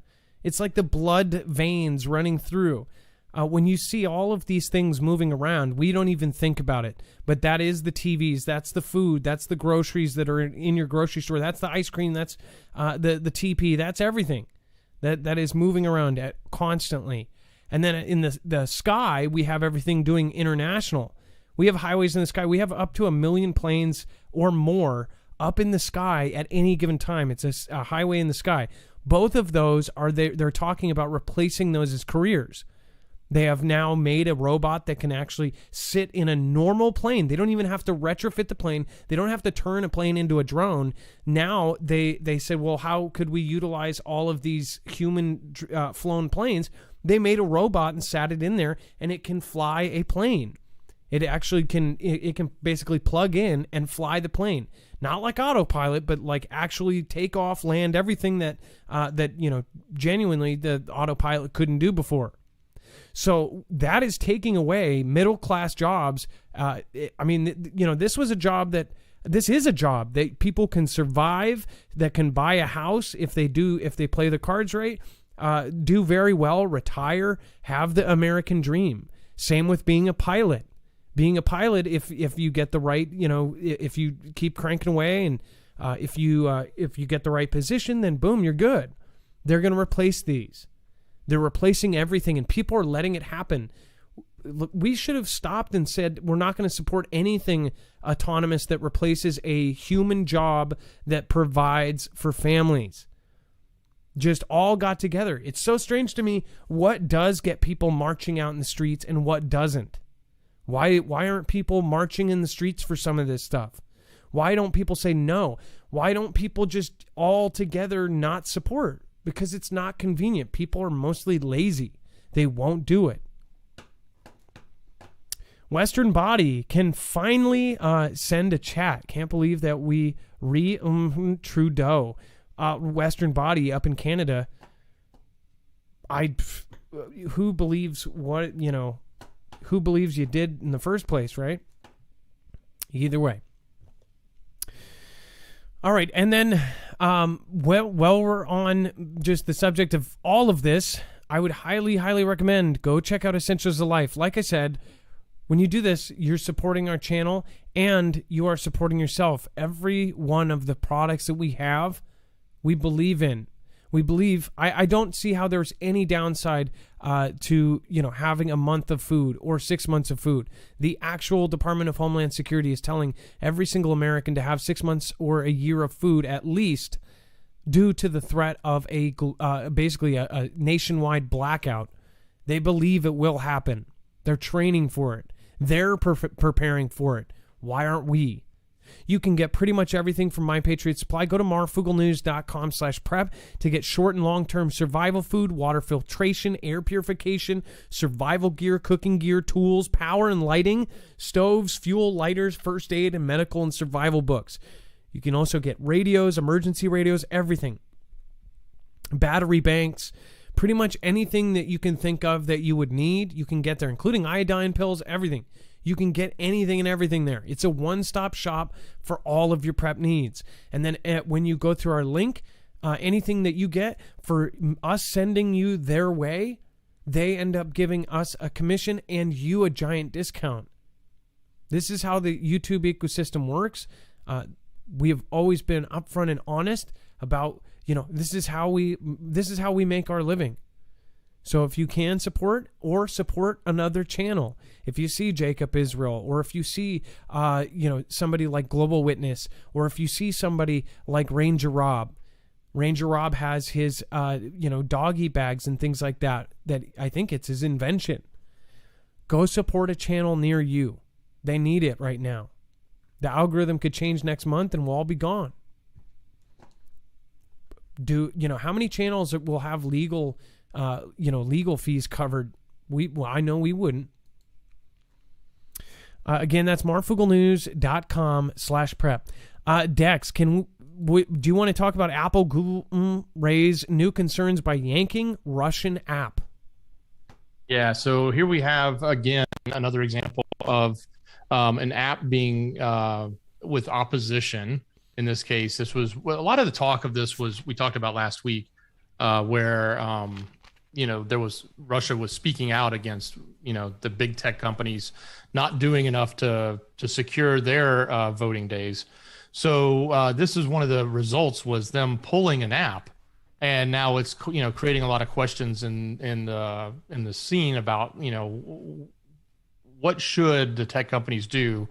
blood veins running through. When you see all of these things moving around, we don't even think about it. But that is the TVs, that's the food, that's the groceries that are in your grocery store, that's the ice cream, that's the TP, that's everything that is moving around constantly. And then in the sky, we have everything doing international. We have highways in the sky. We have up to 1 million planes or more up in the sky at any given time. It's a highway in the sky. Both of those they're talking about replacing those as careers. They have now made a robot that can actually sit in a normal plane. They don't even have to retrofit the plane. They don't have to turn a plane into a drone. Now they said, well, how could we utilize all of these human flown planes? They made a robot and sat it in there, and it can fly a plane. It actually can. It can basically plug in and fly the plane, not like autopilot, but like actually take off, land, everything that genuinely the autopilot couldn't do before. So that is taking away middle class jobs. This was a job that This is a job that people can survive, that can buy a house if they play the cards right, do very well, retire, have the American dream. Same with being a pilot. Being a pilot, if you get the right, if you keep cranking away and if you get the right position, then boom, you're good. They're going to replace these. They're replacing everything, and people are letting it happen. We should have stopped and said we're not going to support anything autonomous that replaces a human job that provides for families. Just all got together. It's so strange to me what does get people marching out in the streets and what doesn't. Why aren't people marching in the streets for some of this stuff? Why don't people say no? Why don't people just all together not support? Because it's not convenient. People are mostly lazy. They won't do it. Western Body can finally send a chat. Can't believe that we Trudeau. Western Body up in Canada. Who believes who believes you did in the first place, right? Either way. All right, and then while we're on just the subject of all of this, I would highly, highly recommend go check out Essentials of Life. Like I said, when you do this, you're supporting our channel and you are supporting yourself. Every one of the products that we have, we believe in. We believe, I don't see how there's any downside to, having a month of food or 6 months of food. The actual Department of Homeland Security is telling every single American to have 6 months or a year of food at least, due to the threat of basically a nationwide blackout. They believe it will happen. They're training for it. They're preparing for it. Why aren't we? You can get pretty much everything from My Patriot Supply. Go to marfooglenews.com/prep to get short and long-term survival food, water filtration, air purification, survival gear, cooking gear, tools, power and lighting, stoves, fuel, lighters, first aid, and medical and survival books. You can also get radios, emergency radios, everything. Battery banks, pretty much anything that you can think of that you would need, you can get there, including iodine pills, everything. You can get anything and everything there. It's a one-stop shop for all of your prep needs. And then when you go through our link, anything that you get for us sending you their way, they end up giving us a commission and you a giant discount. This is how the YouTube ecosystem works. We have always been upfront and honest about, this is how we make our living. So if you can support another channel, if you see Jacob Israel, or if you see, somebody like Global Witness, or if you see somebody like Ranger Rob has his, doggy bags and things like that I think it's his invention. Go support a channel near you. They need it right now. The algorithm could change next month and we'll all be gone. How many channels will have legal fees covered? I know we wouldn't. Again, that's marfooglenews.com/prep. Dex, do you want to talk about Apple, Google raise new concerns by yanking Russian app? Yeah, so here we have, again, another example of an app being with opposition. In this case, a lot of the talk of this was, we talked about last week, where Russia was speaking out against the big tech companies not doing enough to secure their voting days. So this is one of the results, was them pulling an app, and now it's creating a lot of questions in the scene about what should the tech companies do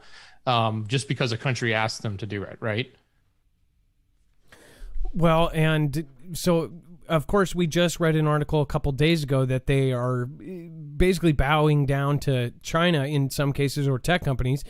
just because a country asked them to do it, right? Well, and so, of course, we just read an article a couple days ago that they are basically bowing down to China in some cases, or tech companies.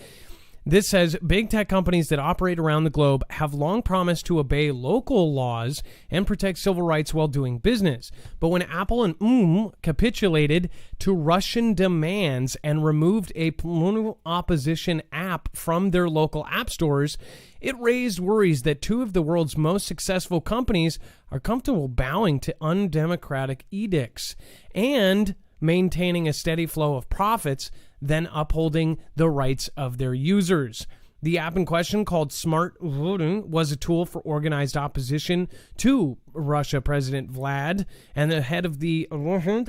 This says big tech companies that operate around the globe have long promised to obey local laws and protect civil rights while doing business. But when Apple and capitulated to Russian demands and removed a political opposition app from their local app stores, it raised worries that two of the world's most successful companies are comfortable bowing to undemocratic edicts and maintaining a steady flow of profits than upholding the rights of their users. The app in question, called Smart Voting, was a tool for organized opposition to Russia President Vlad, and the head of the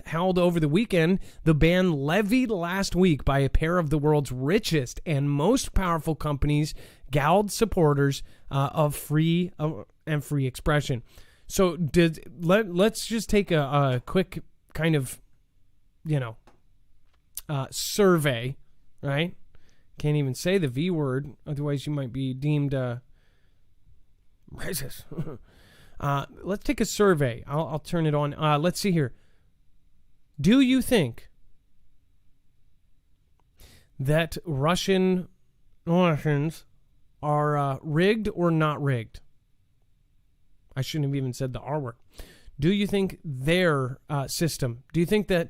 held over the weekend the ban levied last week by a pair of the world's richest and most powerful companies galled supporters of free expression. So let's just take a quick kind of, survey, right? Can't even say the V word, otherwise you might be deemed racist. Let's take a survey. I'll turn it on. Let's see here. Do you think that Russian elections are rigged or not rigged? I shouldn't have even said the R word. Do you think their system, do you think that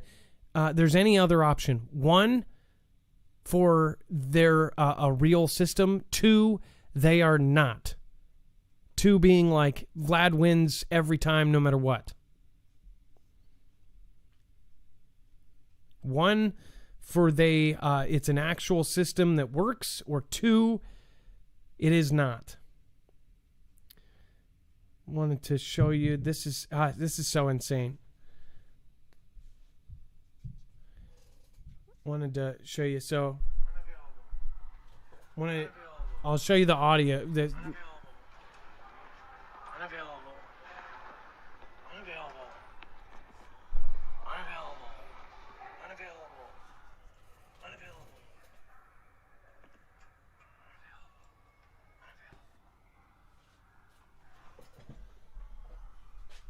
there's any other option? One, for their a real system. Two, they are not. Two being like Vlad wins every time no matter what. One, for it's an actual system that works, or two, it is not. Wanted to show you, this is so insane. Wanted to show you. So I'll show you the audio. Unavailable.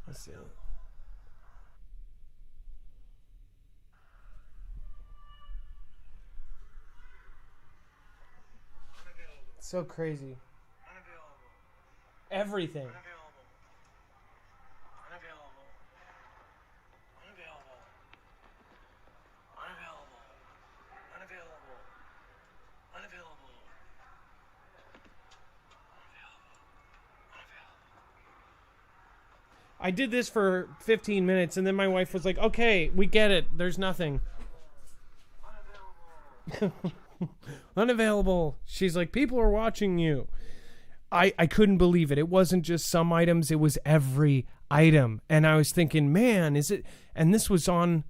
Let's see. So crazy. Everything. I did this for 15 minutes, and then my wife was like, okay, we get it. There's nothing. Unavailable. She's like, people are watching you. I couldn't believe it. It wasn't just some items. It was every item. And I was thinking, man, is it? And this was like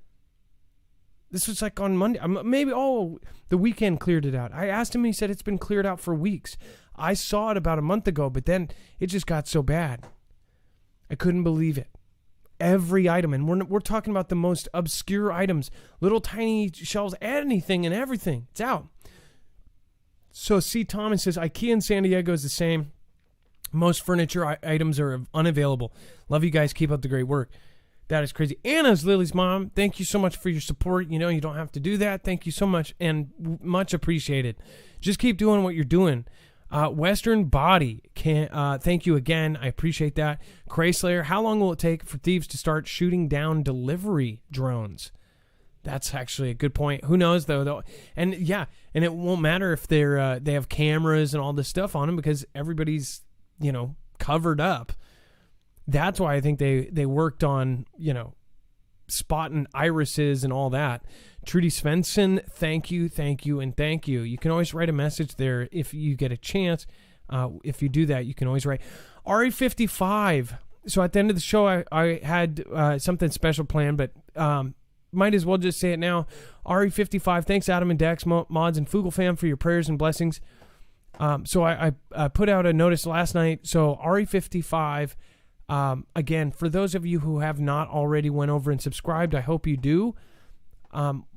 on Monday. Maybe, the weekend cleared it out. I asked him, he said it's been cleared out for weeks. I saw it about a month ago, but then it just got so bad. I couldn't believe it. Every item, and we're talking about the most obscure items, little tiny shelves, anything and everything. It's out. So C. Thomas says, IKEA in San Diego is the same. Most furniture items are unavailable. Love you guys. Keep up the great work. That is crazy. Anna's Lily's mom. Thank you so much for your support. You don't have to do that. Thank you so much, and much appreciated. Just keep doing what you're doing. Western Body, thank you again. I appreciate that. Chrysler, how long will it take for thieves to start shooting down delivery drones? That's actually a good point. Who knows though? And yeah, and it won't matter if they have cameras and all this stuff on them, because everybody's covered up. That's why I think they worked on spotting irises and all that. Trudy Svensson, thank you, and thank you. You can always write a message there if you get a chance. If you do that, you can always write. RE55. So at the end of the show, I had something special planned, but might as well just say it now. RE55, thanks Adam and Dex, mods, and Foogle fam for your prayers and blessings. So I put out a notice last night. So RE55, again, for those of you who have not already went over and subscribed, I hope you do.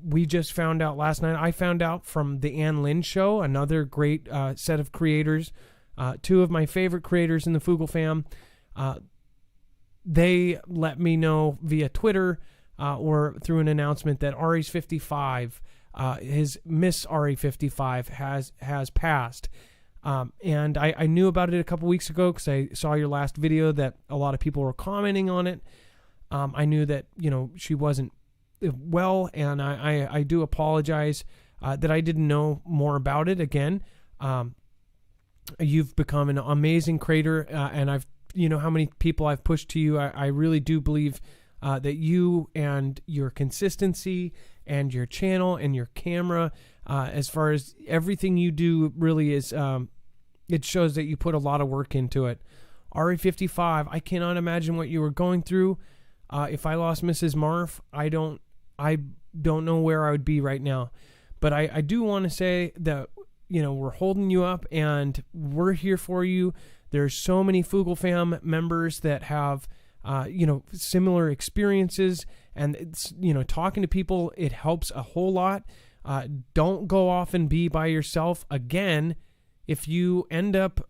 We just found out last night. I found out from the Ann Lynn show, another great set of creators, two of my favorite creators in the Foogle fam. They let me know via Twitter or through an announcement that RE55, his Miss RE55 has passed. And I knew about it a couple weeks ago because I saw your last video that a lot of people were commenting on it. I knew that she wasn't well, and I do apologize that I didn't know more about it. Again, you've become an amazing creator, and I've how many people I've pushed to you. I really do believe that you and your consistency and your channel and your camera, as far as everything you do, really is, it shows that you put a lot of work into it. RE55, I cannot imagine what you were going through. If I lost Mrs. Marf, I don't know where I would be right now. But I do want to say that, we're holding you up and we're here for you. There's so many Foogle fam members that have, similar experiences, and it's, talking to people, it helps a whole lot. Don't go off and be by yourself. Again, if you end up,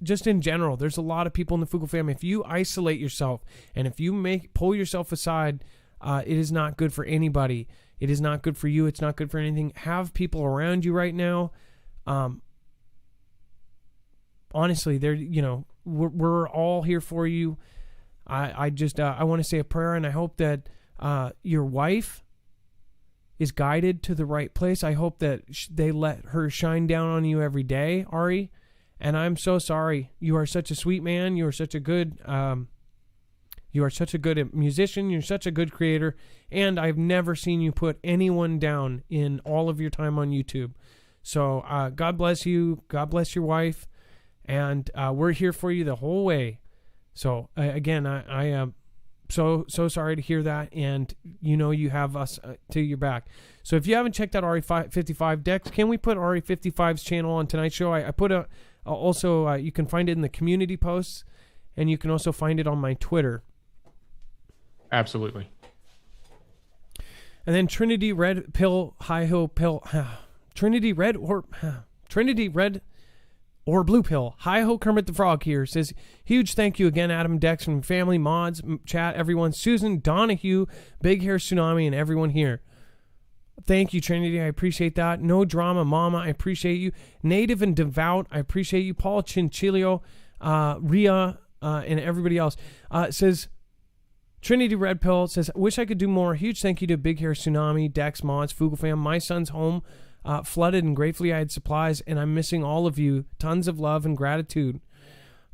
just in general, there's a lot of people in the Foogle family. If you isolate yourself and if you pull yourself aside, it is not good for anybody. It is not good for you. It's not good for anything. Have people around you right now. Honestly, we're all here for you. I want to say a prayer, and I hope that your wife is guided to the right place. I hope that they let her shine down on you every day, Ari. And I'm so sorry. You are such a sweet man. You are such a good musician. You're such a good creator. And I've never seen you put anyone down in all of your time on YouTube. So God bless you. God bless your wife. And we're here for you the whole way. So again, I am so sorry to hear that. And you have us to your back. So if you haven't checked out RE55, Dex, can we put RE55's channel on tonight's show? I put also, you can find it in the community posts, and you can also find it on my Twitter. Absolutely. And then Trinity Red Pill, Hi-Ho Pill, Trinity Red or Blue Pill, Hi-Ho Kermit the Frog here, says, huge thank you again, Adam, Dex, from family, mods, chat, everyone, Susan, Donahue, Big Hair Tsunami, and everyone here. Thank you, Trinity. I appreciate that. No Drama Mama, I appreciate you. Native and Devout, I appreciate you. Paul Chinchilio, Ria, and everybody else. Says, Trinity Red Pill says, wish I could do more. Huge thank you to Big Hair Tsunami, Dex, Mods, Foogle Fam. My son's home flooded, and gratefully I had supplies, and I'm missing all of you. Tons of love and gratitude.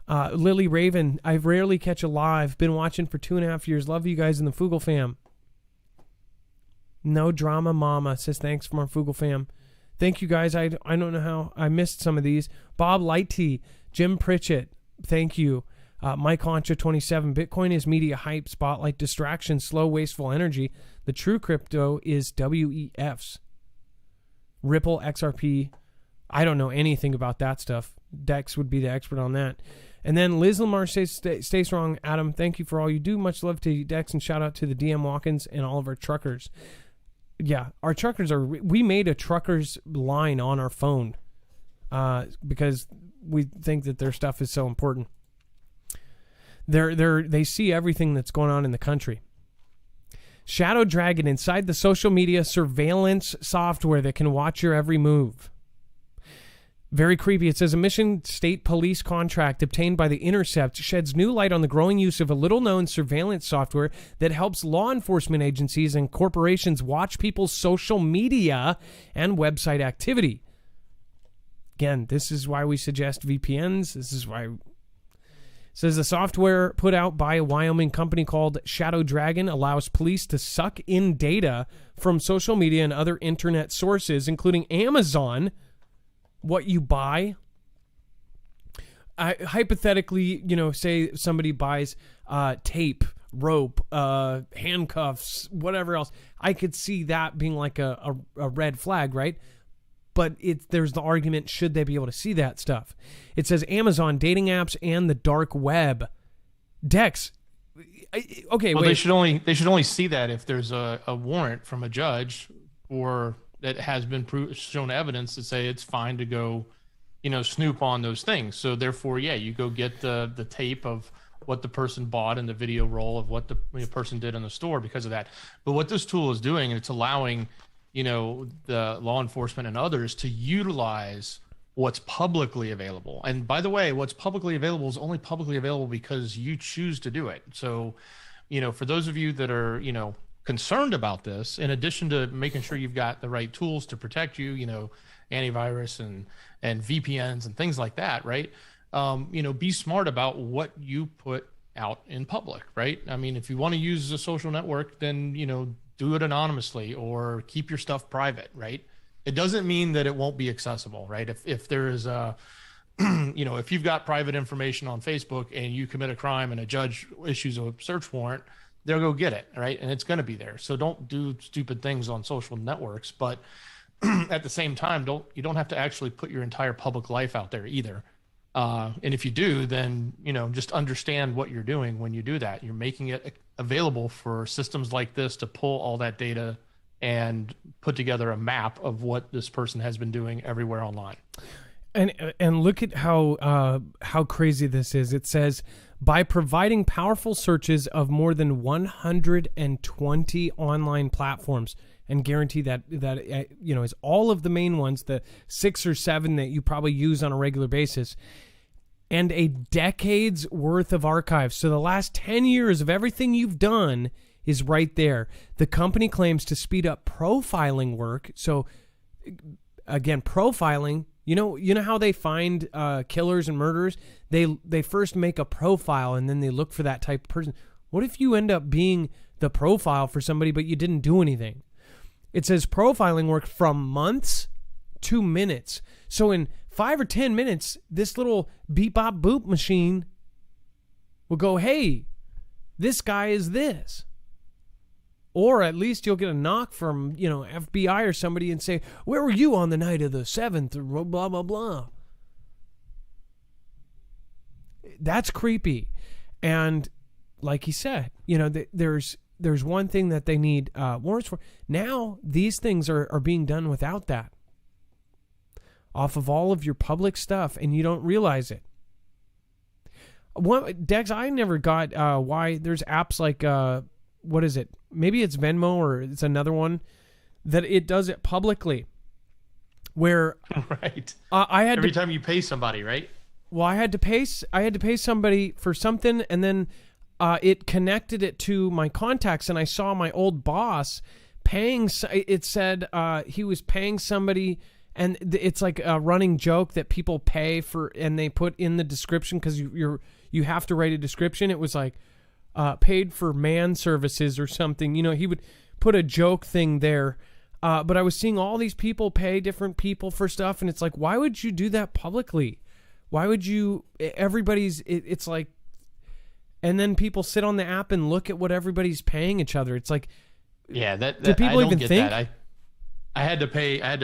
Lily Raven, I rarely catch a live. Been watching for 2.5 years. Love you guys in the Foogle Fam. No Drama Mama says, thanks from our Foogle Fam. Thank you guys. I don't know how I missed some of these. Bob Lighty, Jim Pritchett, thank you. Mike Contra 27. Bitcoin is media hype, spotlight, distraction, slow, wasteful energy. The true crypto is WEFs. Ripple, XRP. I don't know anything about that stuff. Dex would be the expert on that. And then Liz Lamar says, stay strong, Adam. Thank you for all you do. Much love to you, Dex, and shout out to the DM Watkins and all of our truckers. Yeah, our truckers we made a truckers line on our phone because we think that their stuff is so important. They see everything that's going on in the country. Shadow Dragon, inside the social media surveillance software that can watch your every move. Very creepy. It says a Mission State Police contract obtained by The Intercept sheds new light on the growing use of a little-known surveillance software that helps law enforcement agencies and corporations watch people's social media and website activity. Again, this is why we suggest VPNs. This is why... It says the software put out by a Wyoming company called Shadow Dragon allows police to suck in data from social media and other internet sources, including Amazon, what you buy. Hypothetically, say somebody buys tape, rope, handcuffs, whatever else. I could see that being like a red flag, right? But there's the argument, should they be able to see that stuff? It says Amazon, dating apps, and the dark web. Dex. Okay, well, wait. They should only see that if there's a warrant from a judge, or that has been shown evidence to say it's fine to go, snoop on those things. So therefore, yeah, you go get the tape of what the person bought and the video roll of what the person did in the store because of that. But what this tool is doing, it's allowing the law enforcement and others to utilize what's publicly available. And by the way, what's publicly available is only publicly available because you choose to do it. So, for those of you that are, concerned about this, in addition to making sure you've got the right tools to protect you, antivirus and VPNs and things like that, right? Be smart about what you put out in public, right? I mean, if you want to use a social network, then, do it anonymously or keep your stuff private, right? It doesn't mean that it won't be accessible, right? If there is a, if you've got private information on Facebook and you commit a crime and a judge issues a search warrant, they'll go get it, right? And it's going to be there. So don't do stupid things on social networks, but at the same time, you don't have to actually put your entire public life out there either. And if you do, then, just understand what you're doing when you do that. You're making it available for systems like this to pull all that data and put together a map of what this person has been doing everywhere online. And look at how crazy this is. It says, by providing powerful searches of more than 120 online platforms, and guarantee that is all of the main ones, the 6 or 7 that you probably use on a regular basis, and a decade's worth of archives. So the last 10 years of everything you've done is right there. The company claims to speed up profiling work. So again, profiling, you know how they find killers and murderers? They first make a profile and then they look for that type of person. What if you end up being the profile for somebody but you didn't do anything? It says profiling work from months to minutes. So in 5 or 10 minutes, this little beep bop boop machine will go, hey, this guy is this. Or at least you'll get a knock from, FBI or somebody and say, where were you on the night of the 7th? Or blah, blah, blah. That's creepy. And like he said, there's one thing that they need warrants for. Now, these things are being done without that. Off of all of your public stuff, and you don't realize it. Dex, I never got why there's apps like, what is it? Maybe it's Venmo or it's another one that it does it publicly. Where right, I had every time you pay somebody, right? Well, I had to pay somebody for something, and then it connected it to my contacts, and I saw my old boss paying. It said he was paying somebody, and it's like a running joke that people pay for, and they put in the description because you have to write a description. It was like paid for man services or something. He would put a joke thing there. But I was seeing all these people pay different people for stuff, and it's like, why would you do that publicly? Why would you? It's like, and then people sit on the app and look at what everybody's paying each other. It's like, yeah, that do people I don't even get think? That. I had to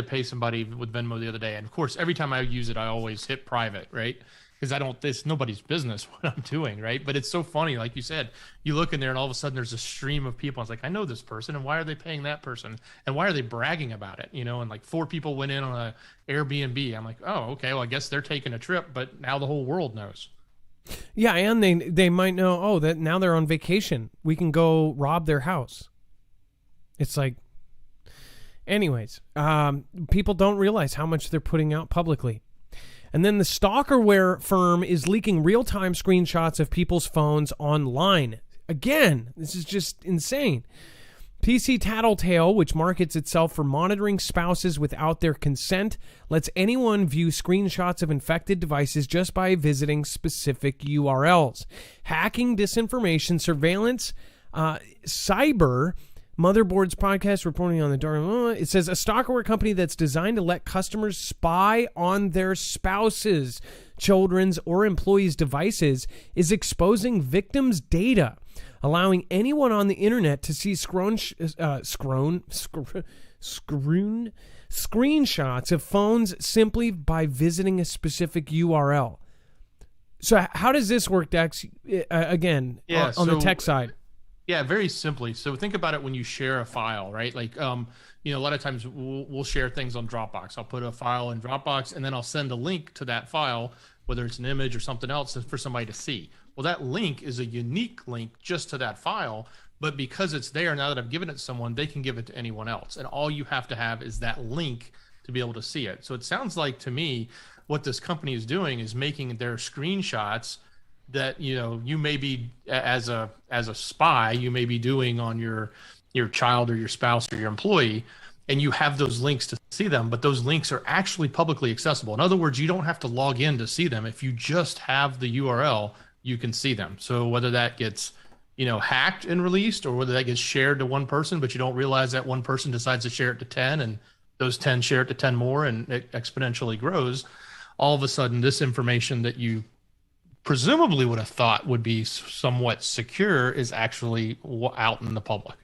pay somebody with Venmo the other day, and of course, every time I use it, I always hit private, right? Because it's nobody's business what I'm doing, right? But it's so funny, like you said, you look in there and all of a sudden there's a stream of people. It's like, I know this person, and why are they paying that person? And why are they bragging about it? And like 4 people went in on a Airbnb. I'm like, oh, okay, well, I guess they're taking a trip, but now the whole world knows. Yeah, and they might know, that now they're on vacation. We can go rob their house. It's like, anyways, people don't realize how much they're putting out publicly. And then the stalkerware firm is leaking real-time screenshots of people's phones online. Again, this is just insane. PC Tattletale, which markets itself for monitoring spouses without their consent, lets anyone view screenshots of infected devices just by visiting specific URLs. Hacking, disinformation, surveillance, cyber. Motherboards podcast reporting on the dark. It says a stalkerware company that's designed to let customers spy on their spouses, children's, or employees' devices is exposing victims' data, allowing anyone on the internet to see screenshots of phones simply by visiting a specific URL. So how does this work, Dex? Again, on the tech side. Yeah, very simply. So think about it when you share a file, right? Like, a lot of times we'll share things on Dropbox. I'll put a file in Dropbox, and then I'll send a link to that file, whether it's an image or something else, for somebody to see. Well, that link is a unique link just to that file, but because it's there, now that I've given it to someone, they can give it to anyone else. And all you have to have is that link to be able to see it. So it sounds like to me, what this company is doing is making their screenshots that you may be as a spy, you may be doing on your child or your spouse or your employee, and you have those links to see them, but those links are actually publicly accessible. In other words, you don't have to log in to see them. If you just have the URL, you can see them. So whether that gets, hacked and released, or whether that gets shared to one person, but you don't realize that one person decides to share it to 10, and those 10 share it to 10 more, and it exponentially grows. All of a sudden, this information that you presumably would have thought would be somewhat secure is actually out in the public.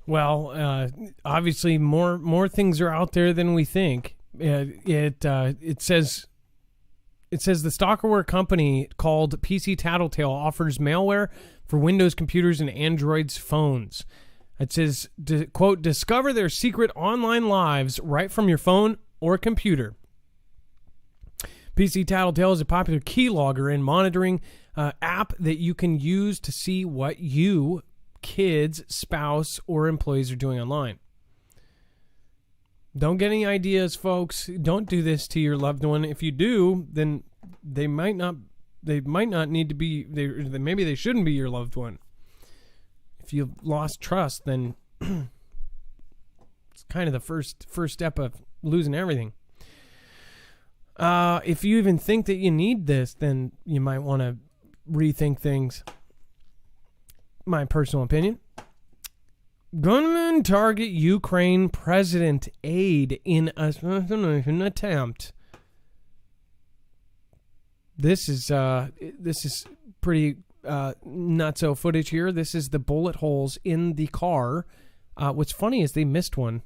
Well, obviously, more things are out there than we think. It says the stalkerware company called PC Tattletale offers malware for Windows computers and Android's phones. It says, quote, discover their secret online lives right from your phone or computer. PC Tattletale is a popular keylogger and monitoring app that you can use to see what you, kids, spouse, or employees are doing online. Don't get any ideas, folks. Don't do this to your loved one. If you do, then they might not need to be, maybe they shouldn't be your loved one. If you've lost trust, then it's kind of the first step of losing everything. If you even think that you need this, then you might want to rethink things. My personal opinion. Gunmen target Ukraine president aide in an attempt. This is pretty nutso footage here. This is the bullet holes in the car. What's funny is they missed one.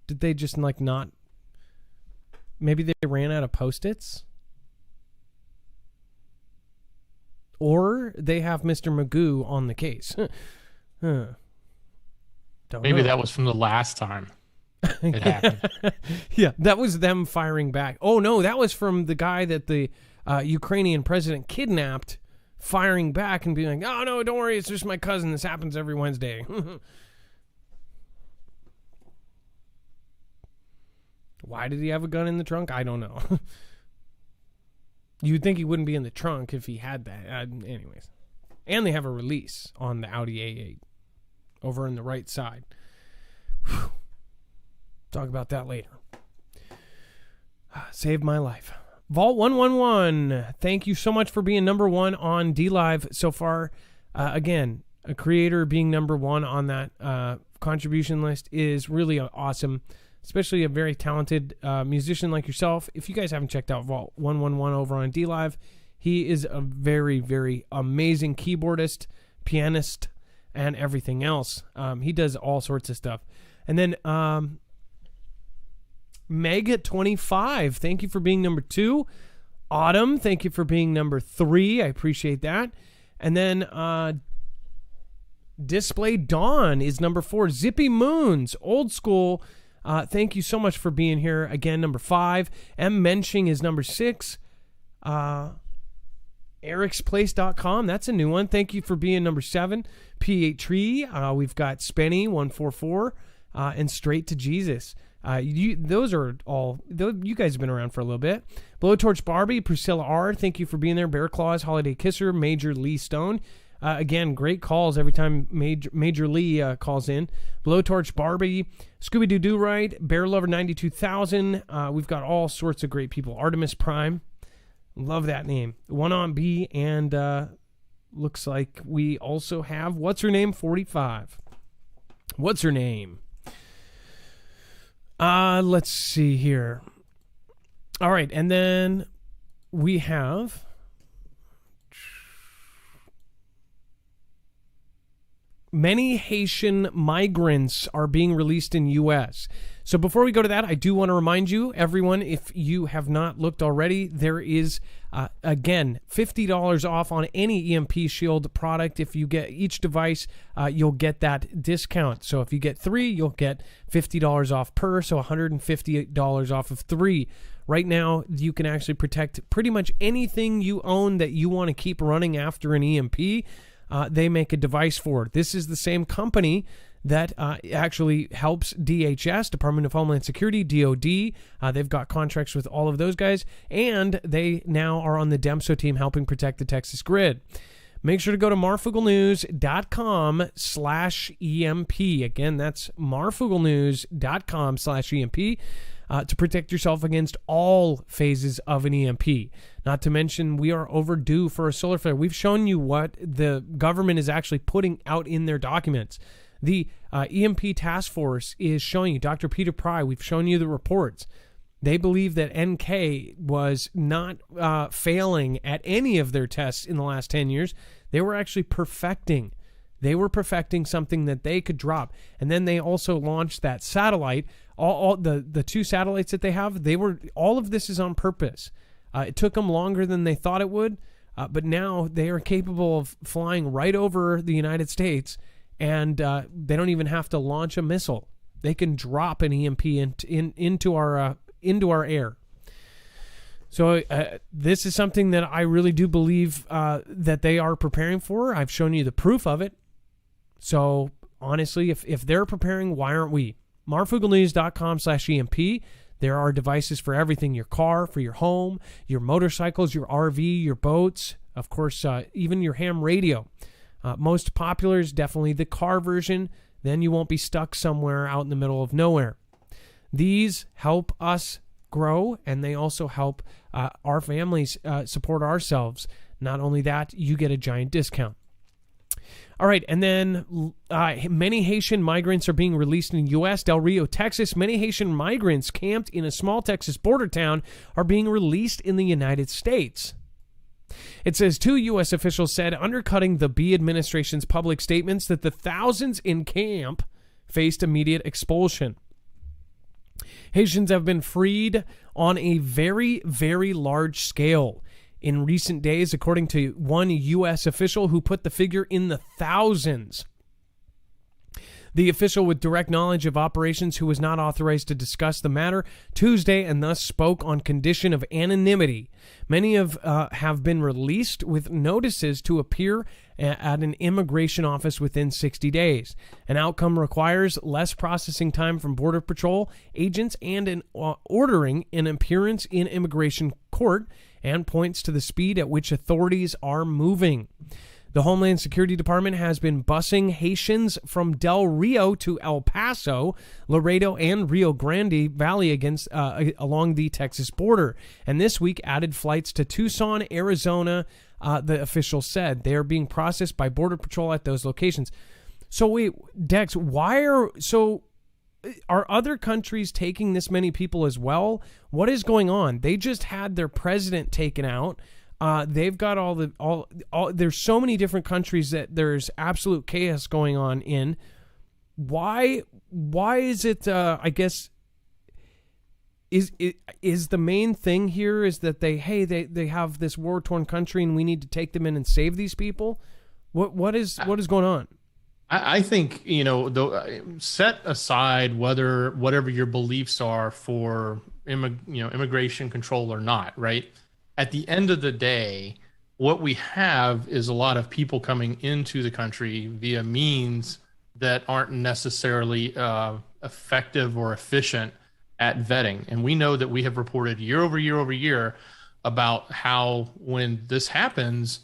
Did they just not? Maybe they ran out of Post-its? Or they have Mr. Magoo on the case. Maybe that was from the last time it happened. Yeah, that was them firing back. Oh, no, that was from the guy that the Ukrainian president kidnapped, firing back and being like, oh, no, don't worry, it's just my cousin. This happens every Wednesday. Why did he have a gun in the trunk? I don't know. You'd think he wouldn't be in the trunk if he had that. Anyways. And they have a release on the Audi A8 over on the right side. Whew. Talk about that later. Saved my life. Vault 111, thank you so much for being number one on DLive so far. Again, a creator being number one on that contribution list is really awesome, especially a very talented musician like yourself. If you guys haven't checked out Vault 111 over on DLive, he is a very, very amazing keyboardist, pianist, and everything else. He does all sorts of stuff. And then Mega25, thank you for being number 2. Autumn, thank you for being number 3. I appreciate that. And then Display Dawn is number 4. Zippy Moons, old school. Thank you so much for being here. Again, number 5. M. Menching is number 6. ericsplace.com, that's a new one. Thank you for being number 7. P8 Tree, we've got Spenny 144, and Straight to Jesus. Those are all, you guys have been around for a little bit. Blowtorch Barbie, Priscilla R, thank you for being there. Bear Claws, Holiday Kisser, Major Lee Stone. Again, great calls every time Major Lee calls in. Blowtorch Barbie, Scooby Doo Right, Bear Lover 92,000. We've got all sorts of great people. Artemis Prime, love that name. One on B, and looks like we also have What's Her Name 45. What's her name? Let's see here. All right, and then we have many Haitian migrants are being released in U.S. So before we go to that, I do want to remind you, everyone, if you have not looked already, there is, again, $50 off on any EMP Shield product. If you get each device, you'll get that discount. So if you get 3, you'll get $50 off per, so $150 off of 3. Right now, you can actually protect pretty much anything you own that you want to keep running after an EMP. They make a device for it. This is the same company that actually helps DHS, Department of Homeland Security, DOD. They've got contracts with all of those guys, and they now are on the DEMSO team helping protect the Texas grid. Make sure to go to marfooglenews.com/EMP. Again, that's marfooglenews.com/EMP. to protect yourself against all phases of an EMP. Not to mention, we are overdue for a solar flare. We've shown you what the government is actually putting out in their documents. The EMP task force is showing you, Dr. Peter Pry, we've shown you the reports. They believe that NK was not failing at any of their tests in the last 10 years. They were actually perfecting. They were perfecting something that they could drop. And then they also launched that satellite. All the 2 satellites that they have, all of this is on purpose. It took them longer than they thought it would, but now they are capable of flying right over the United States, and they don't even have to launch a missile. They can drop an EMP into our air. So this is something that I really do believe that they are preparing for. I've shown you the proof of it. So honestly, if they're preparing, why aren't we? marfooglenews.com/EMP. There are devices for everything: your car, for your home, your motorcycles, your RV, your boats, of course, even your ham radio. Most popular is definitely the car version. Then you won't be stuck somewhere out in the middle of nowhere. These help us grow, and they also help our families support ourselves. Not only that, you get a giant discount. All right, and then many Haitian migrants are being released in the U.S. Del Rio, Texas. Many Haitian migrants camped in a small Texas border town are being released in the United States. It says 2 U.S. officials said, undercutting the B administration's public statements, that the thousands in camp faced immediate expulsion. Haitians have been freed on a very, very large scale in recent days, according to one U.S. official who put the figure in the thousands. The official with direct knowledge of operations, who was not authorized to discuss the matter Tuesday and thus spoke on condition of anonymity. Many have been released with notices to appear at an immigration office within 60 days. An outcome requires less processing time from Border Patrol agents and ordering an appearance in immigration court, and points to the speed at which authorities are moving. The Homeland Security Department has been busing Haitians from Del Rio to El Paso, Laredo, and Rio Grande Valley along the Texas border, and this week added flights to Tucson, Arizona. The official said they are being processed by Border Patrol at those locations. So wait, Dex, are other countries taking this many people as well? What is going on? They just had their president taken out. They've got all. There's so many different countries that there's absolute chaos going on in. Why is it? I guess is the main thing here is that they have this war-torn country and we need to take them in and save these people. What is going on? I think, set aside whatever your beliefs are for immigration control or not, right? At the end of the day, what we have is a lot of people coming into the country via means that aren't necessarily effective or efficient at vetting. And we know that we have reported year over year about how when this happens,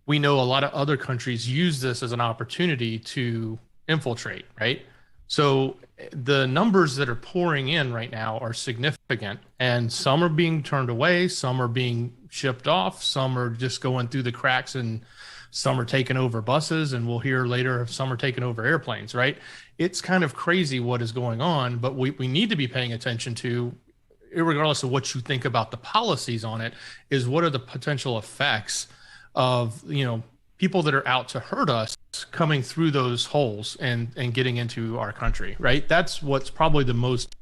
we know a lot of other countries use this as an opportunity to infiltrate, right? So the numbers that are pouring in right now are significant, and some are being turned away, some are being shipped off, some are just going through the cracks, and some are taking over buses, and we'll hear later if some are taking over airplanes, right? It's kind of crazy what is going on, but we need to be paying attention to, regardless of what you think about the policies on it, is what are the potential effects of people that are out to hurt us coming through those holes and getting into our country, right? That's what's probably the most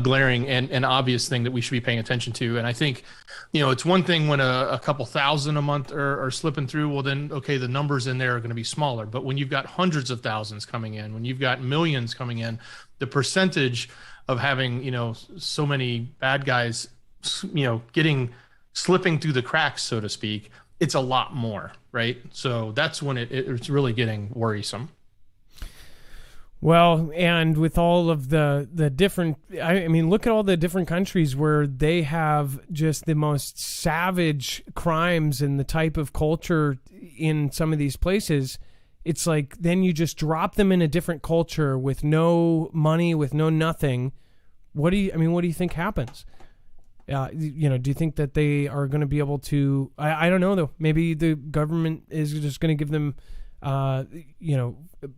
glaring and obvious thing that we should be paying attention to. And I think, it's one thing when a couple thousand a month are slipping through, well then, okay, the numbers in there are going to be smaller. But when you've got hundreds of thousands coming in, when you've got millions coming in, the percentage of having, so many bad guys, slipping through the cracks, so to speak, it's a lot more, right? So that's when it's really getting worrisome. Well, and with all of the different, I mean, look at all the different countries where they have just the most savage crimes and the type of culture in some of these places. It's like then you just drop them in a different culture with no money, with no nothing, What do you think happens? Do you think that they are going to be able to? I don't know though. Maybe the government is just going to give them,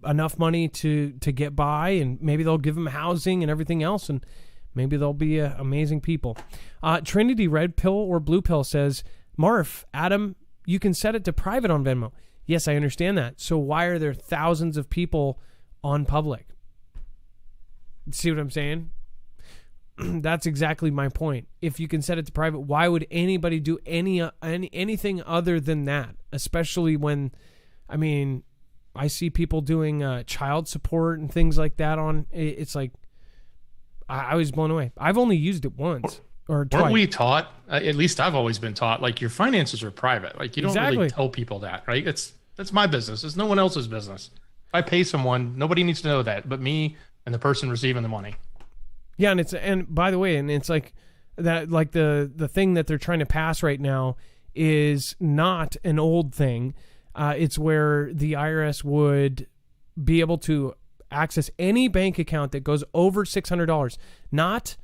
enough money to get by, and maybe they'll give them housing and everything else, and maybe they'll be amazing people. Trinity Red Pill or Blue Pill says, Marf, Adam, you can set it to private on Venmo. Yes, I understand that. So why are there thousands of people on public? See what I'm saying? That's exactly my point. If you can set it to private, why would anybody do anything other than that? Especially when, I see people doing child support and things like that on. It's like, I was blown away. I've only used it once or twice. Weren't we taught? At least I've always been taught. Like, your finances are private. Like, you don't really tell people that, right? That's my business. It's no one else's business. If I pay someone, nobody needs to know that, but me and the person receiving the money. Yeah, and by the way, and it's like that, like the thing that they're trying to pass right now is not an old thing. It's where the IRS would be able to access any bank account that goes over $600, not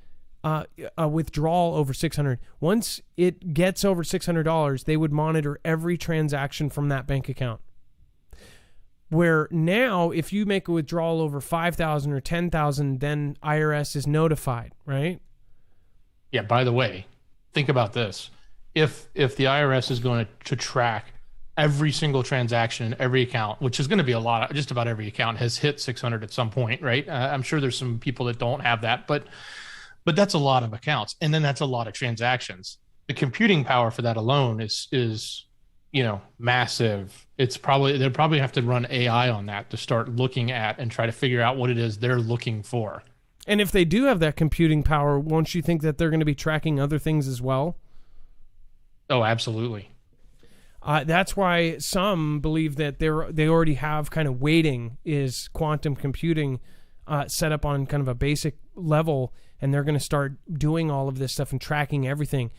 a withdrawal over $600. Once it gets over $600, they would monitor every transaction from that bank account. Where now, if you make a withdrawal over $5,000 or $10,000, then IRS is notified, right? Yeah. By the way, think about this: if the IRS is going to track every single transaction in every account, which is going to be a lot, just about every account has hit 600 at some point, right? I'm sure there's some people that don't have that, but that's a lot of accounts, and then that's a lot of transactions. The computing power for that alone is massive. They'll probably have to run AI on that to start looking at and try to figure out what it is they're looking for. And if they do have that computing power, won't you think that they're going to be tracking other things as well? Oh, absolutely. That's why some believe that they already have kind of waiting is quantum computing set up on kind of a basic level, and they're going to start doing all of this stuff and tracking everything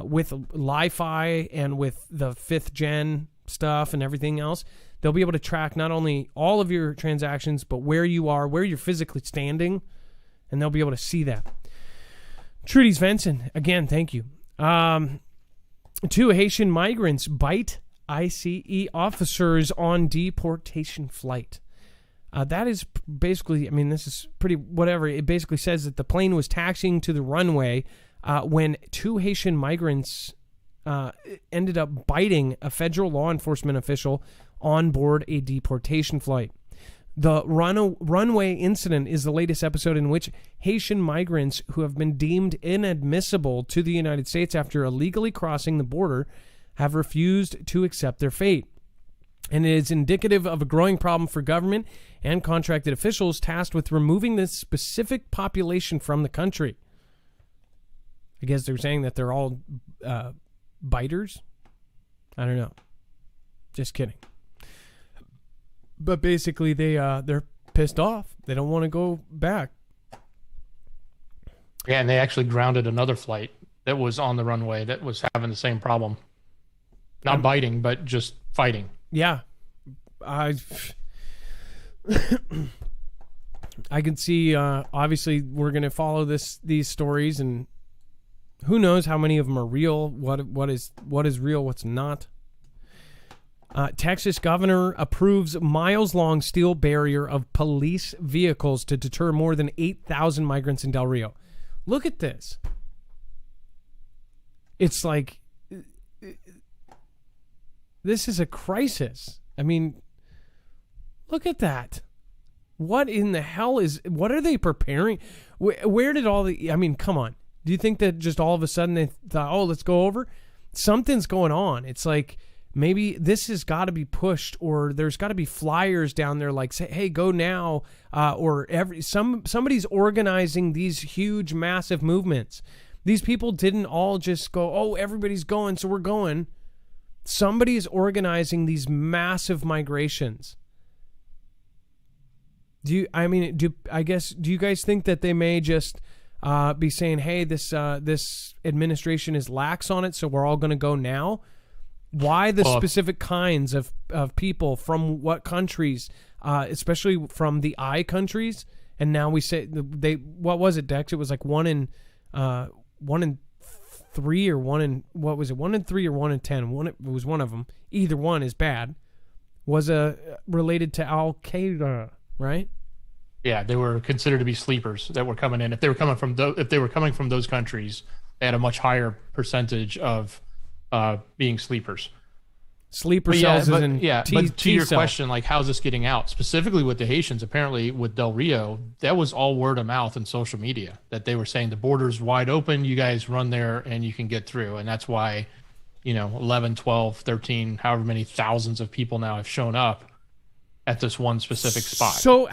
with Li-Fi and with the 5th gen stuff and everything else. They'll be able to track not only all of your transactions, but where you are, where you're physically standing, and they'll be able to see that. Trudy Svensson, again, thank you. 2 Haitian migrants bite ICE officers on deportation flight. That is basically, this is pretty whatever. It basically says that the plane was taxiing to the runway when 2 Haitian migrants ended up biting a federal law enforcement official on board a deportation flight. The runway incident is the latest episode in which Haitian migrants who have been deemed inadmissible to the United States after illegally crossing the border have refused to accept their fate. And it is indicative of a growing problem for government and contracted officials tasked with removing this specific population from the country. I guess they're saying that they're all biters. I don't know. Just kidding. But basically, they're pissed off. They don't want to go back. Yeah, and they actually grounded another flight that was on the runway that was having the same problem. Not biting, but just fighting. Yeah. I can see, obviously, we're going to follow these stories, and who knows how many of them are real, what is real, what's not. Texas governor approves miles-long steel barrier of police vehicles to deter more than 8,000 migrants in Del Rio. Look at this. It's like, this is a crisis. Look at that. What in the hell what are they preparing? Where did come on. Do you think that just all of a sudden they thought, oh, let's go over? Something's going on. It's like, maybe this has got to be pushed, or there's got to be flyers down there like, say, hey, go now, or somebody's organizing these huge, massive movements. These people didn't all just go, oh, everybody's going, so we're going. Somebody's organizing these massive migrations. Do you guys think that they may just be saying, hey, this administration is lax on it, so we're all going to go now? Why the specific kinds of people from what countries, especially from the I countries, and now we say what was it, Dex? It was like 1 in 3 or 1 in, what was it? 1 in 3 or 1 in 10. It was one of them. Either one is bad. Was related to Al Qaeda, right? Yeah, they were considered to be sleepers that were coming in. If they were coming from those countries, they had a much higher percentage of being sleepers. Sleeper cells is in but to your question, like, how's this getting out? Specifically with the Haitians, apparently with Del Rio, that was all word of mouth and social media, that they were saying the border's wide open, you guys run there and you can get through. And that's why, 11, 12, 13, however many thousands of people now have shown up at this one specific spot. So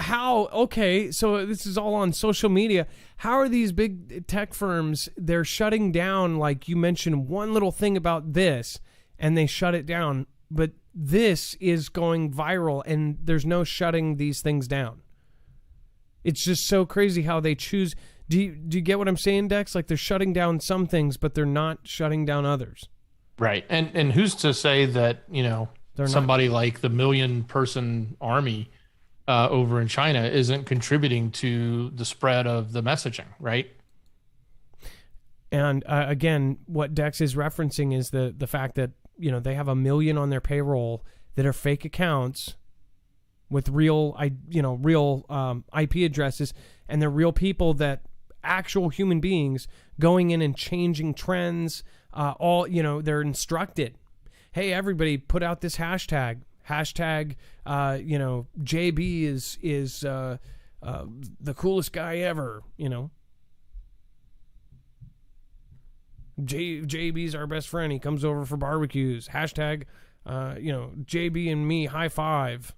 so this is all on social media. How are these big tech firms, they're shutting down, like you mentioned one little thing about this, and they shut it down, but this is going viral and there's no shutting these things down. It's just so crazy how they choose. Do you get what I'm saying, Dex? Like, they're shutting down some things, but they're not shutting down others. Right. And who's to say that, somebody like the 1 million person army over in China isn't contributing to the spread of the messaging, right? And again, what Dex is referencing is the fact that, they have 1 million on their payroll that are fake accounts with real IP addresses, and they're real people, that actual human beings going in and changing trends. They're instructed. Hey, everybody, put out this hashtag. Hashtag, JB is the coolest guy ever. JB's our best friend. He comes over for barbecues. Hashtag, JB and me high five.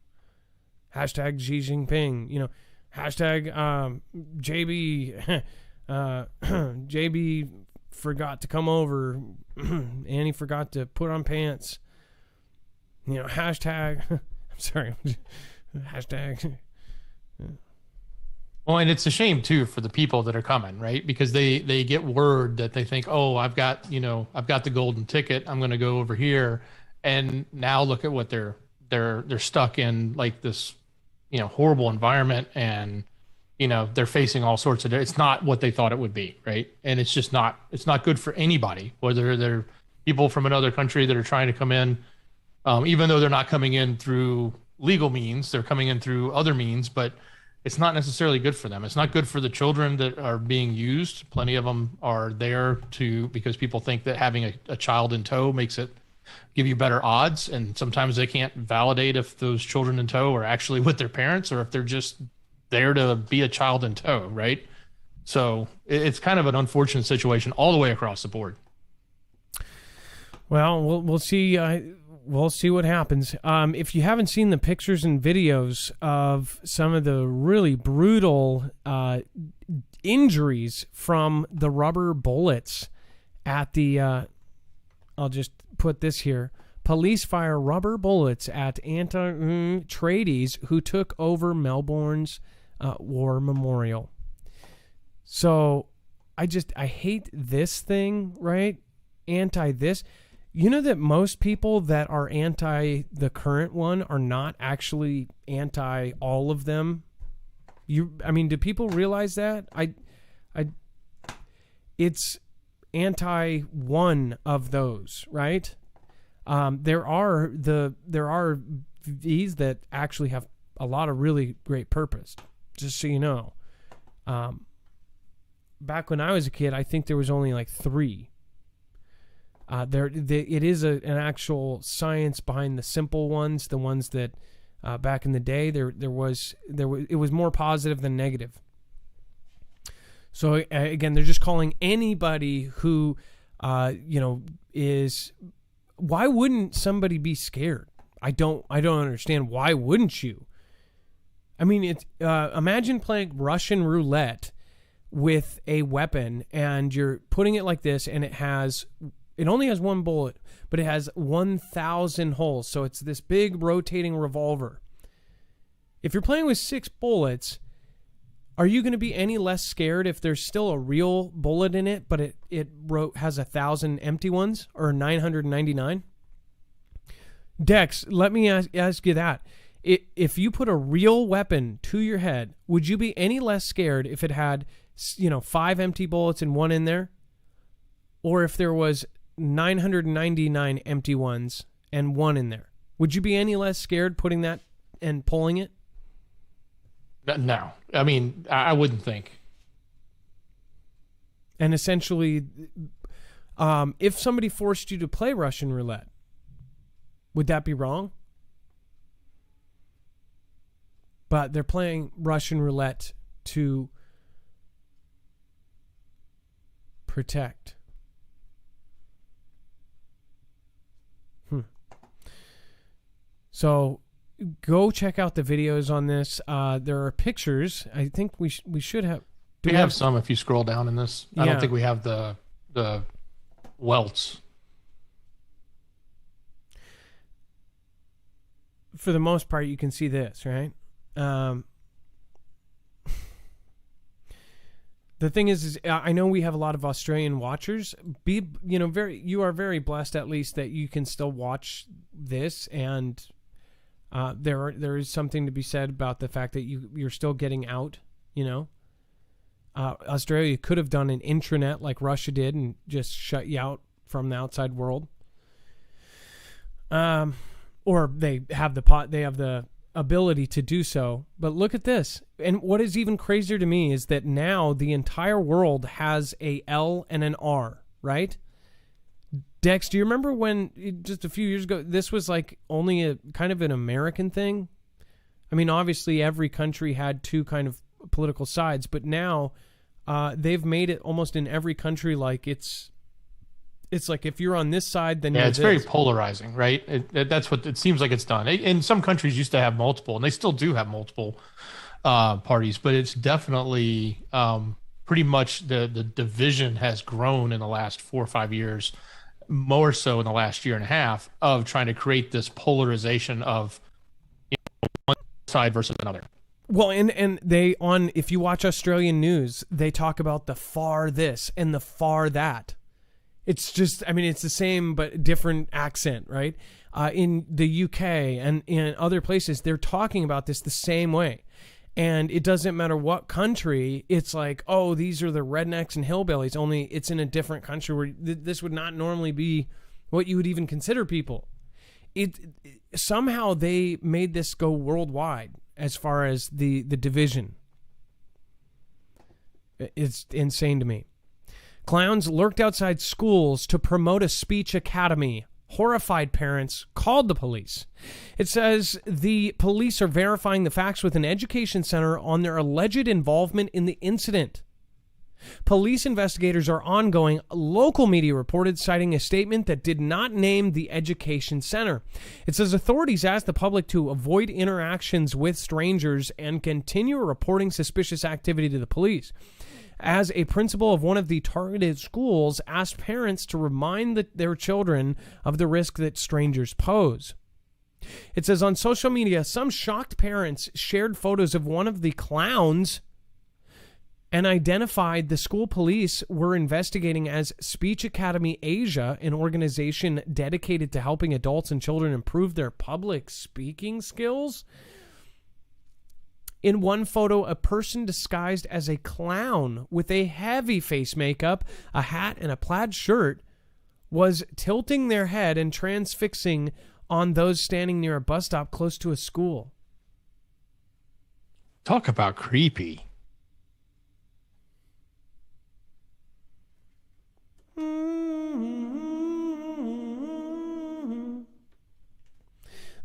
Hashtag Xi Jinping. Hashtag JB. JB forgot to come over, and he forgot to put on pants. Hashtag. I'm sorry. Hashtag. Well, and it's a shame too for the people that are coming, right? Because they get word that they think, oh, I've got the golden ticket. I'm going to go over here, and now look at what they're stuck in, like this, horrible environment, and they're facing all sorts of. It's not what they thought it would be, right? And it's just not. It's not good for anybody, whether they're people from another country that are trying to come in, even though they're not coming in through legal means, they're coming in through other means, but it's not necessarily good for them. It's not good for the children that are being used. Plenty of them are there because people think that having a child in tow makes it give you better odds. And sometimes they can't validate if those children in tow are actually with their parents or if they're just there to be a child in tow, right? So it's kind of an unfortunate situation all the way across the board. Well, we'll see. We'll see what happens. If you haven't seen the pictures and videos of some of the really brutal injuries from the rubber bullets at the, I'll just put this here. Police fire rubber bullets at anti-tradies who took over Melbourne's war memorial. So I hate this thing, right? Anti this. You know that most people that are anti the current one are not actually anti all of them. Do people realize that? It's anti one of those, right? There are these that actually have a lot of really great purpose. Just so you know, back when I was a kid, I think there was only like 3. It is an actual science behind the simple ones, the ones that back in the day it was more positive than negative. So again, they're just calling anybody who is. Why wouldn't somebody be scared? I don't understand. Why wouldn't you? I mean, imagine playing Russian roulette with a weapon, and you're putting it like this, and it only has 1 bullet, but it has 1,000 holes. So it's this big rotating revolver. If you're playing with 6 bullets, are you going to be any less scared if there's still a real bullet in it, but it has 1,000 empty ones, or 999? Dex, let me ask you that. If you put a real weapon to your head, would you be any less scared if it had, 5 empty bullets and 1 in there? Or if there was 999 empty ones and 1 in there? Would you be any less scared putting that and pulling it? No. I mean, I wouldn't think. And essentially, if somebody forced you to play Russian roulette, would that be wrong? But they're playing Russian roulette to protect. So go check out the videos on this. There are pictures. I think we should have. We have some if you scroll down in this. Yeah. I don't think we have the welts. For the most part, you can see this, right? The thing is I know we have a lot of Australian watchers. You are very blessed, at least, that you can still watch this, and there is something to be said about the fact that you're still getting out. Australia could have done an intranet like Russia did and just shut you out from the outside world. Or they have the ability to do so. But look at this. And what is even crazier to me is that now the entire world has a L and an R, right? Dex, do you remember when just a few years ago, this was like only a kind of an American thing? I mean, obviously every country had 2 kind of political sides, but now they've made it almost in every country like it's like if you're on this side, then it's very polarizing, right? That's what it seems like it's done. And some countries used to have multiple, and they still do have multiple parties, but it's definitely pretty much the division has grown in the last 4 or 5 years, more so in the last year and a half, of trying to create this polarization of one side versus another. Well, and if you watch Australian news, they talk about the far this and the far that. It's just, I mean, it's the same but different accent, right? In the UK and in other places, they're talking about this the same way. And it doesn't matter what country, it's like, oh, these are the rednecks and hillbillies, only it's in a different country where this would not normally be what you would even consider people. Somehow they made this go worldwide as far as the division. It's insane to me. Clowns lurked outside schools to promote a speech academy. Horrified parents called the police. It says the police are verifying the facts with an education center on their alleged involvement in the incident. Police investigators are ongoing. Local media reported, citing a statement that did not name the education center. It says authorities asked the public to avoid interactions with strangers and continue reporting suspicious activity to the police. As a principal of one of the targeted schools asked parents to remind their children of the risk that strangers pose. It says on social media, some shocked parents shared photos of one of the clowns and identified the school police were investigating as Speech Academy Asia, an organization dedicated to helping adults and children improve their public speaking skills. In one photo, a person disguised as a clown with a heavy face makeup, a hat, and a plaid shirt was tilting their head and transfixing on those standing near a bus stop close to a school. Talk about creepy.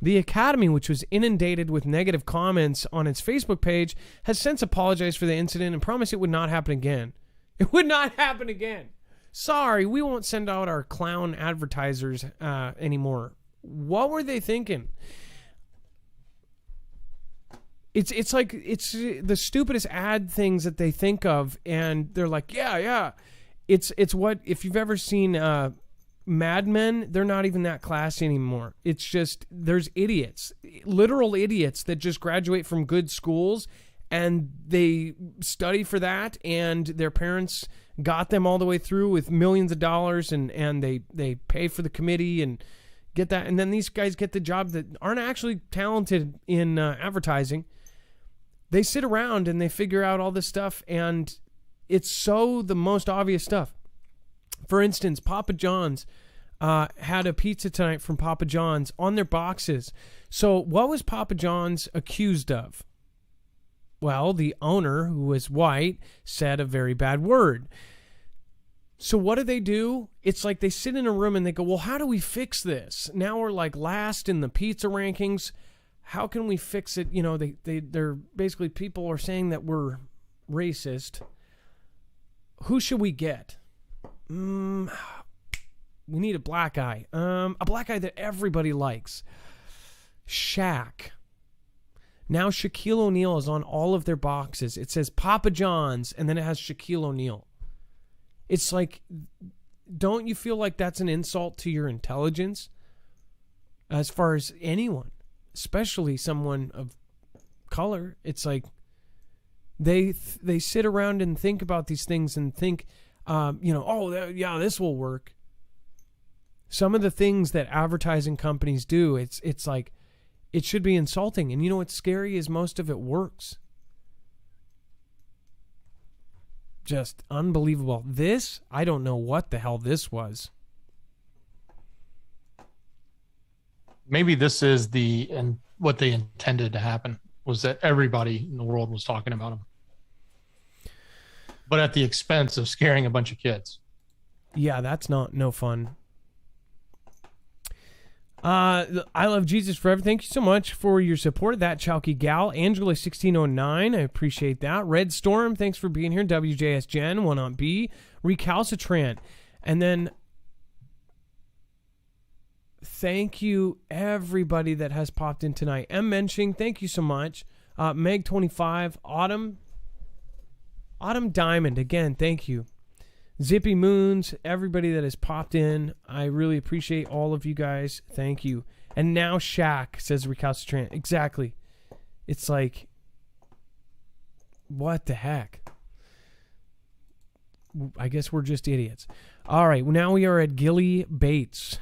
The Academy, which was inundated with negative comments on its Facebook page, has since apologized for the incident and promised it would not happen again. It would not happen again. Sorry, we won't send out our clown advertisers anymore. What were they thinking? It's like it's the stupidest ad things that they think of, and they're like, yeah. It's what, if you've ever seen Mad Men, they're not even that classy anymore. It's just, there's idiots, literal idiots that just graduate from good schools and they study for that, and their parents got them all the way through with millions of dollars, and they pay for the committee, and get that. And then these guys get the job that aren't actually talented in advertising. They sit around and they figure out all this stuff, and it's the most obvious stuff. For instance, Papa John's had a pizza tonight from Papa John's on their boxes. So what was Papa John's accused of? Well, the owner, who was white, said a very bad word. So what do? It's like they sit in a room and they go, well, how do we fix this? Now we're like last in the pizza rankings. How can we fix it? You know, they're basically, people are saying that we're racist. Who should we get? We need a black guy. A black guy that everybody likes. Shaq. Now Shaquille O'Neal is on all of their boxes. It says Papa John's, and then it has Shaquille O'Neal. It's like, don't you feel like that's an insult to your intelligence? As far as anyone, especially someone of color, it's like they sit around and think about these things and think, this will work. Some of the things that advertising companies do, it's like, it should be insulting. And you know what's scary is most of it works. Just unbelievable. This, I don't know what the hell this was. Maybe this is what they intended to happen, was that everybody in the world was talking about them, but at the expense of scaring a bunch of kids. Yeah, that's no fun. I love Jesus forever. Thank you so much for your support. That Chalky Gal, Angela 1609, I appreciate that. Red Storm, thanks for being here. WJS Jen, One on B, Recalcitrant, and then thank you everybody that has popped in tonight. M Menching, thank you so much. Meg 25, Autumn Diamond, again, thank you. Zippy Moons, everybody that has popped in, I really appreciate all of you guys. Thank you. And now Shaq, says Recalcitrant. Exactly. It's like, what the heck? I guess we're just idiots. All right, now we are at Gilly Bates.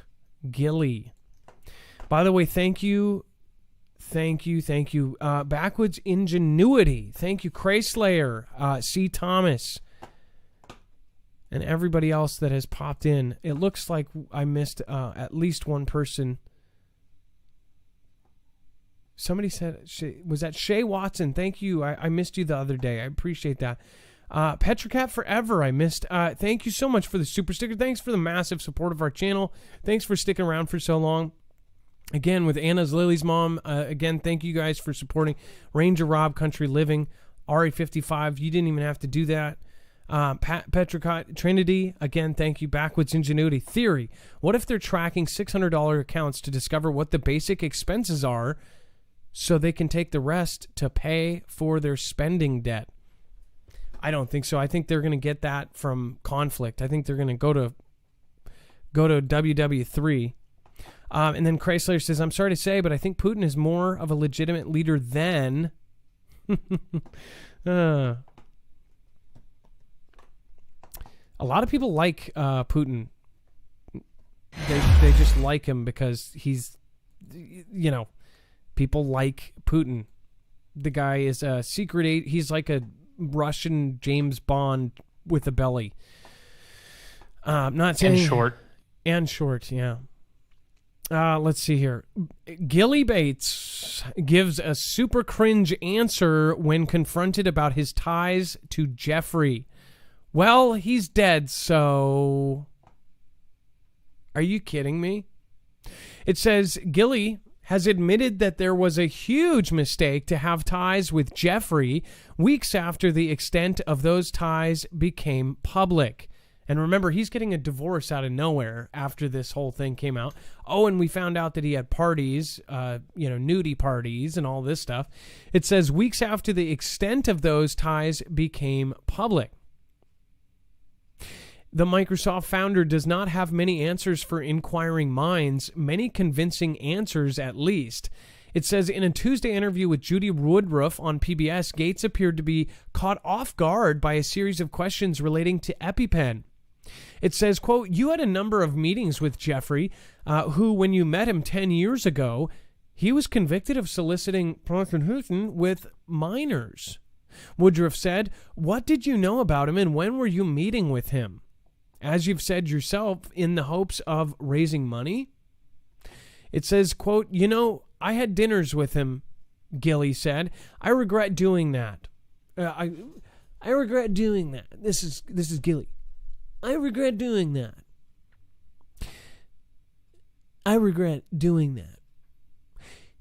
Gilly. By the way, thank you. Backwoods Ingenuity. Thank you, Crayslayer, C. Thomas, and everybody else that has popped in. It looks like I missed at least one person. Somebody said, was that Shay Watson? Thank you. I missed you the other day. I appreciate that. Petrocat Forever, I missed. Thank you so much for the super sticker. Thanks for the massive support of our channel. Thanks for sticking around for so long. Again, with Anna's Lily's mom, again, thank you guys for supporting Ranger Rob, Country Living, RE55. You didn't even have to do that. Petricott Trinity, again, thank you. Backwoods Ingenuity. Theory, what if they're tracking $600 accounts to discover what the basic expenses are so they can take the rest to pay for their spending debt? I don't think so. I think they're going to get that from conflict. I think they're going to go to WW3. And then Chrysler says, I'm sorry to say, but I think Putin is more of a legitimate leader than... A lot of people like Putin. They just like him because he's, people like Putin. The guy is a secret. He's like a Russian James Bond with a belly. Not saying short, yeah. Let's see here. Gilly Bates gives a super cringe answer when confronted about his ties to Jeffrey. Well, he's dead, so... Are you kidding me? It says, Gilly has admitted that there was a huge mistake to have ties with Jeffrey weeks after the extent of those ties became public. And remember, he's getting a divorce out of nowhere after this whole thing came out. Oh, and we found out that he had parties, nudie parties and all this stuff. It says, weeks after the extent of those ties became public. The Microsoft founder does not have many answers for inquiring minds, many convincing answers at least. It says, in a Tuesday interview with Judy Woodruff on PBS, Gates appeared to be caught off guard by a series of questions relating to EpiPen. It says, quote, you had a number of meetings with Jeffrey, who, when you met him 10 years ago, he was convicted of soliciting prostitution with minors. Woodruff said, what did you know about him and when were you meeting with him? As you've said yourself, in the hopes of raising money? It says, quote, you know, I had dinners with him, Gilly said. I regret doing that. I regret doing that. This is Gilly. I regret doing that. I regret doing that.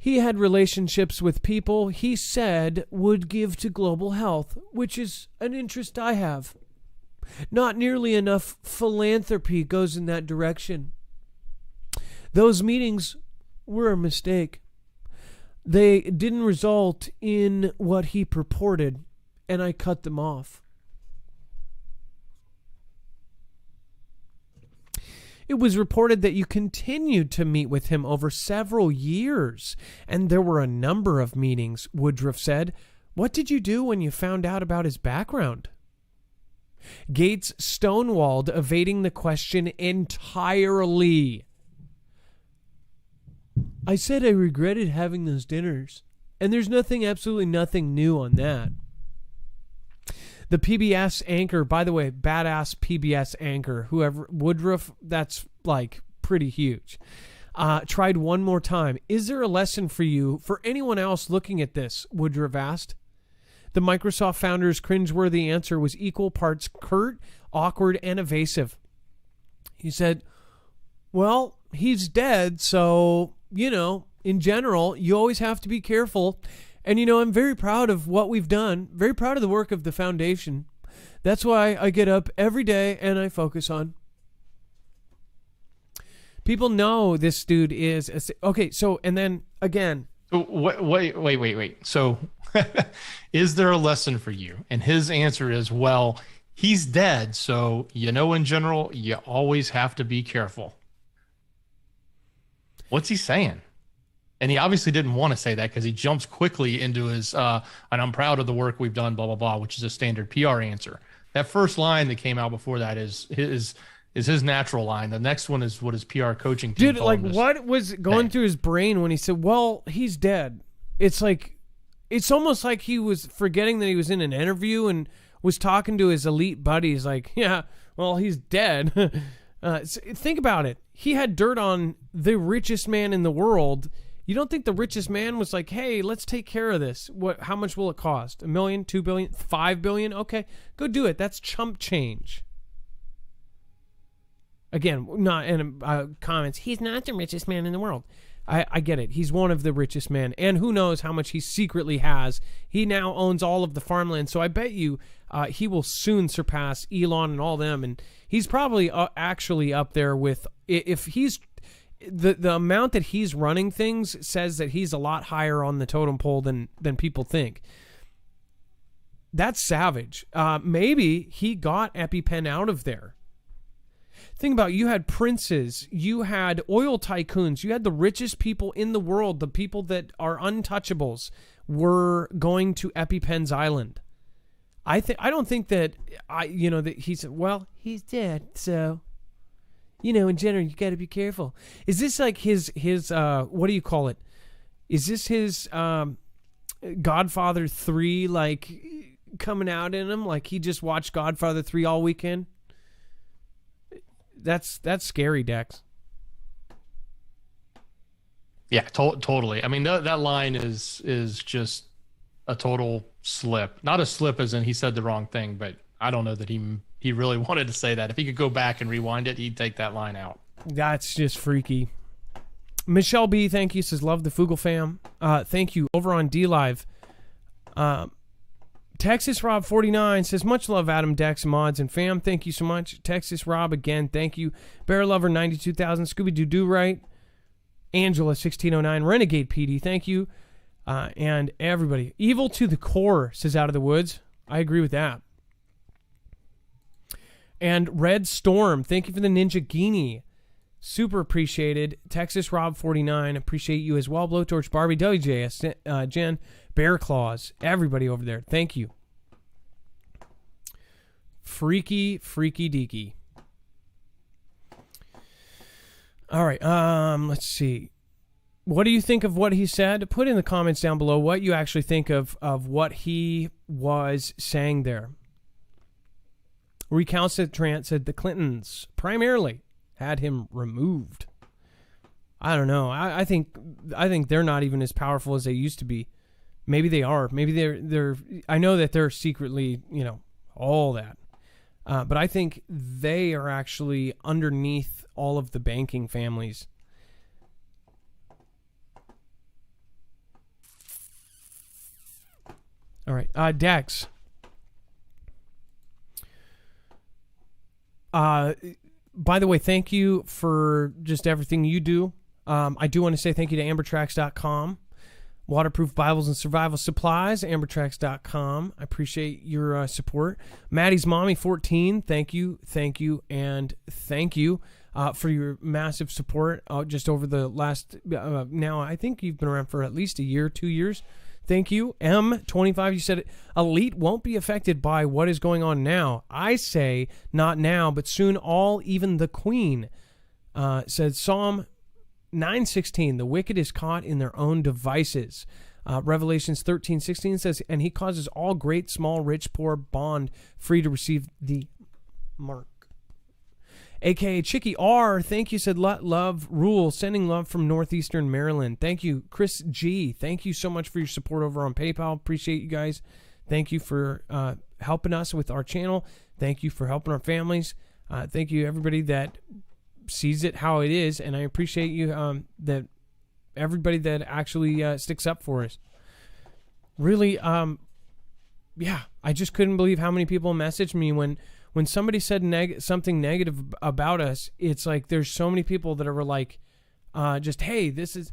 He had relationships with people he said would give to global health, which is an interest I have. Not nearly enough philanthropy goes in that direction. Those meetings were a mistake. They didn't result in what he purported, and I cut them off. It was reported that you continued to meet with him over several years, and there were a number of meetings, Woodruff said. What did you do when you found out about his background? Gates stonewalled, evading the question entirely. I said I regretted having those dinners, and there's absolutely nothing new on that. The PBS anchor, by the way, badass PBS anchor, whoever, Woodruff, that's like pretty huge, tried one more time. Is there a lesson for you, for anyone else looking at this? Woodruff asked. The Microsoft founder's cringeworthy answer was equal parts curt, awkward, and evasive. He said, well, he's dead, so, you know, in general, you always have to be careful. And, you know, I'm very proud of what we've done, very proud of the work of the foundation. That's why I get up every day and I focus on. People know this dude is... Okay, so, and then, again... Wait. So, is there a lesson for you? And his answer is, well, he's dead, so, you know, in general, you always have to be careful. What's he saying? And he obviously didn't want to say that because he jumps quickly into his, and I'm proud of the work we've done, blah, blah, blah, which is a standard PR answer. That first line that came out before that is his natural line. The next one is what his PR coaching team Dude, like, what was going through his brain when he said, well, he's dead? It's like, it's almost like he was forgetting that he was in an interview and was talking to his elite buddies like, yeah, well, he's dead. Think about it. He had dirt on the richest man in the world. You don't think the richest man was like, hey, let's take care of this. How much will it cost? $1 million, $2 billion, $5 billion? Okay, go do it. That's chump change. Again, not in comments. He's not the richest man in the world. I get it. He's one of the richest men. And who knows how much he secretly has. He now owns all of the farmland. So I bet you he will soon surpass Elon and all them. And he's probably actually up there with, if he's, the amount that he's running things says that he's a lot higher on the totem pole than people think. That's savage. Maybe he got EpiPen out of there. Think about it. You had princes, you had oil tycoons, you had the richest people in the world, the people that are untouchables, were going to EpiPen's island. I don't think that that he said, well, he's dead, so, you know, in general, you got to be careful. Is this like his what do you call it? Is this his Godfather 3 like coming out in him? Like he just watched Godfather 3 all weekend? That's scary, Dex. Yeah, totally. I mean, that line is just a total slip. Not a slip as in he said the wrong thing, but I don't know that he really wanted to say that. If he could go back and rewind it, he'd take that line out. That's just freaky. Michelle B, thank you, says, love the Foogle fam. Thank you. Over on DLive. Texas Rob 49 says, much love, Adam, Dex, mods, and fam. Thank you so much. Texas Rob, again, thank you. Bear Lover 92,000, Scooby Doo Do Right, Angela 1609, Renegade PD, thank you. And everybody. Evil to the core, says Out of the Woods. I agree with that. And Red Storm, thank you for the Ninja Guinea. Super appreciated. Texas Rob 49, appreciate you as well. Blowtorch Barbie, WJS, Jen, Bear Claws, everybody over there. Thank you. Freaky deaky. All right. Let's see. What do you think of what he said? Put in the comments down below what you actually think of what he was saying there. Recalcitrant said the Clintons primarily had him removed. I don't know. I think they're not even as powerful as they used to be. Maybe they are. Maybe they're. I know that they're secretly, all that. But I think they are actually underneath all of the banking families. All right, Dex. By the way, thank you for just everything you do. I do want to say thank you to ambertracks.com. Waterproof Bibles and survival supplies, ambertracks.com. I appreciate your support. Maddie's Mommy 14, thank you, and thank you for your massive support just over the last, now I think you've been around for at least a year, 2 years. Thank you. M25, you said elite won't be affected by what is going on now. I say not now, but soon all, even the queen. Said Psalm 9:16, the wicked is caught in their own devices. Revelations 13:16 says, and he causes all great, small, rich, poor, bond, free to receive the mark. AKA Chicky R, thank you, said let love rule, sending love from northeastern Maryland. Thank you. Chris G, thank you so much for your support over on PayPal. Appreciate you guys. Thank you for helping us with our channel. Thank you for helping our families. Thank you everybody that sees it how it is, and I appreciate you that everybody that actually sticks up for us. Really, yeah, I just couldn't believe how many people messaged me when somebody said something negative about us. It's like there's so many people that are like, just, hey, this is,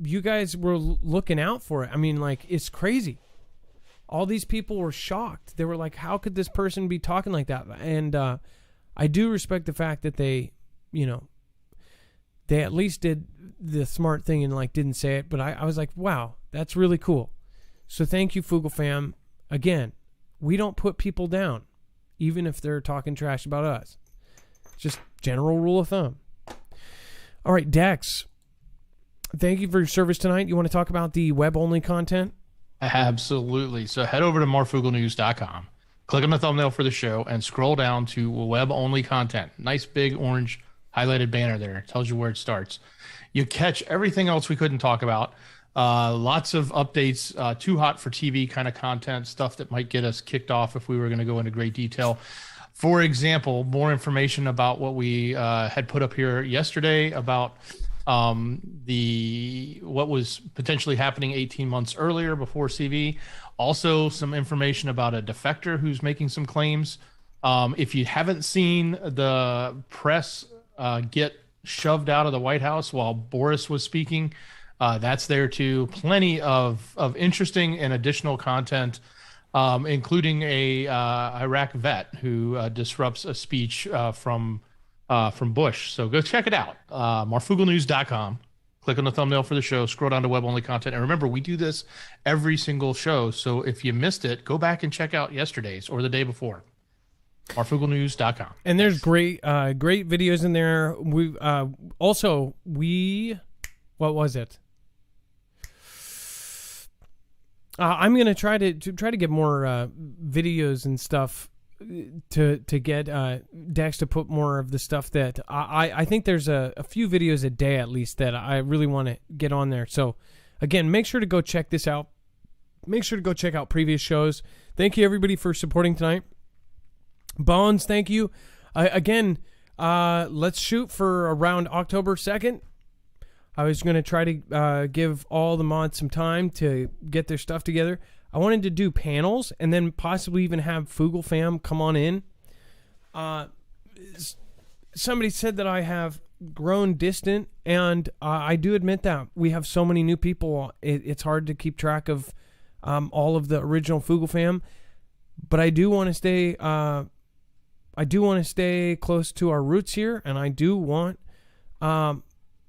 you guys were looking out for it. I mean, like, it's crazy. All these people were shocked. They were like, how could this person be talking like that? And I do respect the fact that they at least did the smart thing and like didn't say it. But I was like, wow, that's really cool. So thank you, Foogle fam. Again, we don't put people down, even if they're talking trash about us. Just general rule of thumb. All right, Dex, thank you for your service tonight. You want to talk about the web-only content? Absolutely. So head over to marfooglenews.com, click on the thumbnail for the show, and scroll down to web-only content. Nice big orange highlighted banner there. It tells you where it starts. You catch everything else we couldn't talk about. Lots of updates, too hot for TV kind of content, stuff that might get us kicked off if we were going to go into great detail. For example, more information about what we had put up here yesterday about what was potentially happening 18 months earlier before CV. Also, some information about a defector who's making some claims. If you haven't seen the press get shoved out of the White House while Boris was speaking, that's there too. Plenty of interesting and additional content, including a Iraq vet who disrupts a speech from Bush. So go check it out. marfooglenews.com. Click on the thumbnail for the show, scroll down to web-only content. And remember, we do this every single show. So if you missed it, go back and check out yesterday's or the day before. marfooglenews.com. And there's great videos in there. We what was it? I'm gonna try to get more videos and stuff to get Dex to put more of the stuff that I think there's a few videos a day at least that I really want to get on there. So again, make sure to go check this out. Make sure to go check out previous shows. Thank you everybody for supporting tonight. Bones, thank you. Again, let's shoot for around October 2nd. I was going to try to give all the mods some time to get their stuff together. I wanted to do panels and then possibly even have Foogle fam come on in. Somebody said that I have grown distant, and I do admit that. We have so many new people, it's hard to keep track of all of the original Foogle fam. But I do want to stay... I do want to stay close to our roots here, and I do want,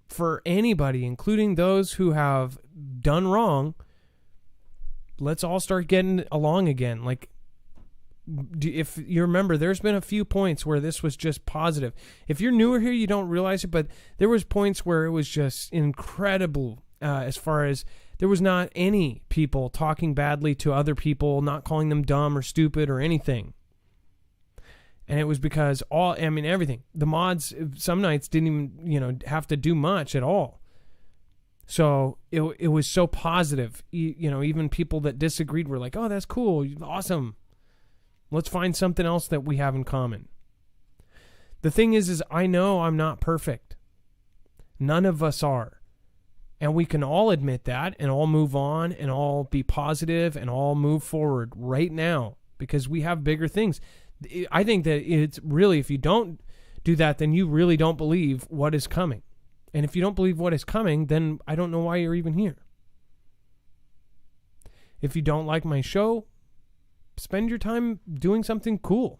for anybody, including those who have done wrong, let's all start getting along again. Like, if you remember, there's been a few points where this was just positive. If you're newer here, you don't realize it, but there was points where it was just incredible as far as there was not any people talking badly to other people, not calling them dumb or stupid or anything. And it was because everything. The mods some nights didn't even, have to do much at all. So it was so positive. Even people that disagreed were like, oh, that's cool. Awesome. Let's find something else that we have in common. The thing is I know I'm not perfect. None of us are. And we can all admit that and all move on and all be positive and all move forward right now because we have bigger things. I think that it's really, if you don't do that, then you really don't believe what is coming. And if you don't believe what is coming, then I don't know why you're even here. If you don't like my show, spend your time doing something cool.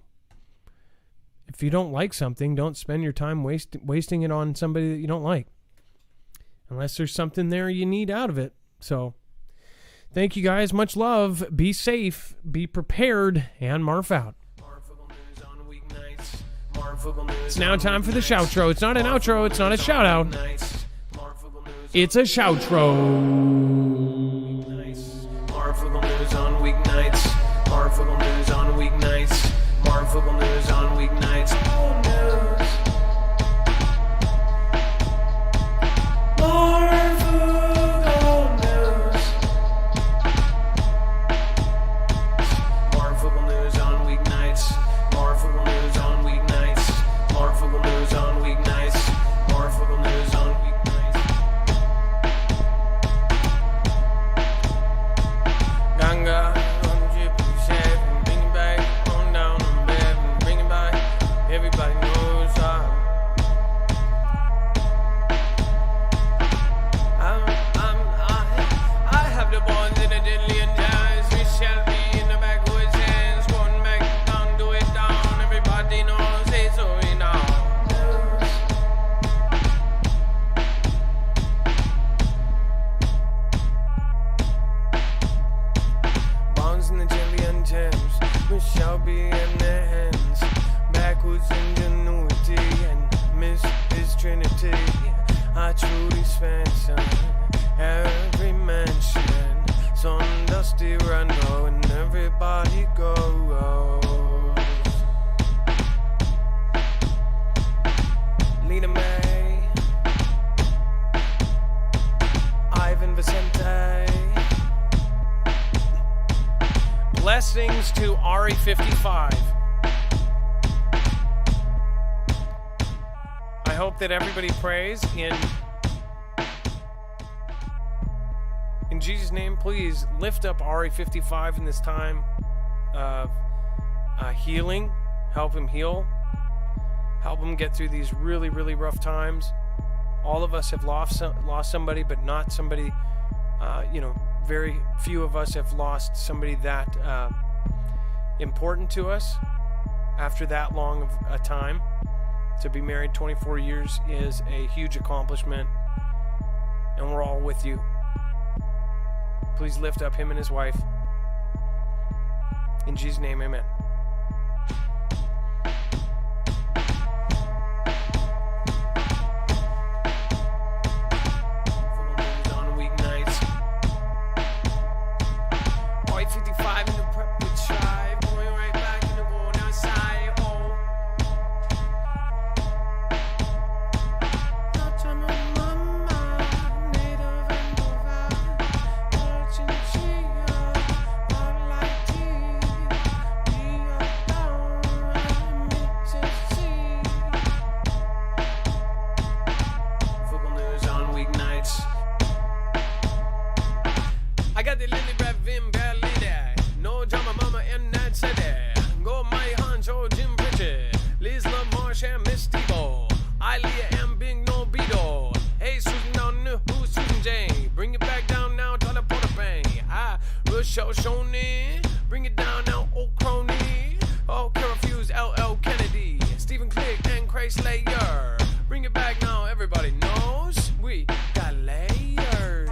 If you don't like something, don't spend your time wasting it on somebody that you don't like. Unless there's something there you need out of it. So, thank you guys. Much love. Be safe. Be prepared. And Marf out. It's now time for the shoutro. It's not an outro. It's not a shout out. It's a shoutro. Marfoogle News on weeknights. Marfoogle News on weeknights. Marfoogle News on weeknights. Marfoogle News. Marfoogle News on weeknights. Marfoogle News on weeknights. Marfoogle News on weeknights. Marfoogle News on weeknights. Ganga, bring it back, on down on bed, bring it back. Everybody knows I have the bonds in a deadly and jazz. We shall be in the backwoods hands, going back down, do it down. Everybody knows it's so now. Bonds in the deadly and jams, we shall be in their hands. Backwoods ingenuity and miss his trinity. I truly spent every mansion, some dusty rando, and everybody goes. Lena May, Ivan Vicente. Blessings to Ari55. I hope that everybody prays in Jesus' name. Please lift up Ari55 in this time of healing. Help him heal. Help him get through these really, really rough times. All of us have lost somebody, but not somebody, very few of us have lost somebody that important to us after that long of a time. To be married 24 years is a huge accomplishment, and we're all with you. Please lift up him and his wife. In Jesus' name, amen. On weeknights. Boy 55 in the prep with shy. Going right back in the going outside. Oh. Not on my mind. Native and Nova. Chinchilla. All like tea. Be down. Mississippi. Football news on weeknights. I got the lily red vim barely there. No drama mama in that city. Go my honcho Jim Pritchard. Liz LaMarche and Miss Steve-O. Ilea and Big No Beto. Hey Susan down the who's Susan J. Bring it back down now to the Porter Bang. Rochelle Shoney. Bring it down now, old crony. Oh, Curfews, LL Kennedy. Stephen Click and Craig Slayer. Bring it back now, everybody knows we got layers.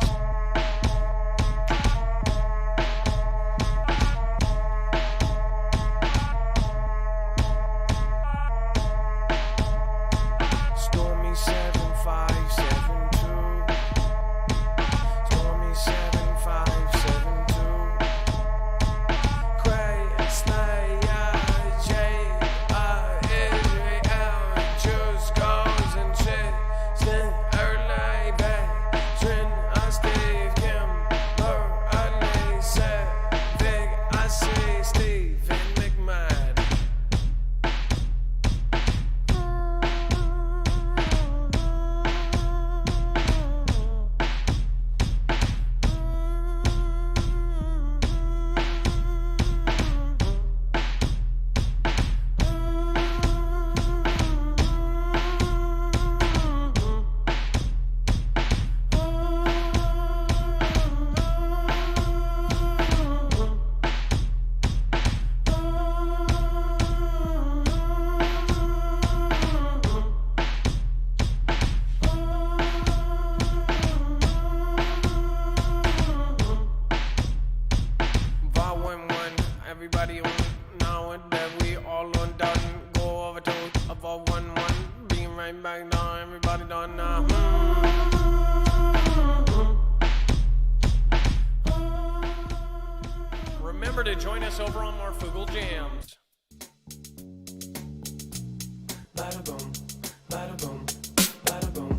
everybody on. Now and then we all undone. Go over to of a 1-1. Being right back down, everybody done now. Remember to join us over on Marfoogle Jams. Bada boom, bada boom, bada boom.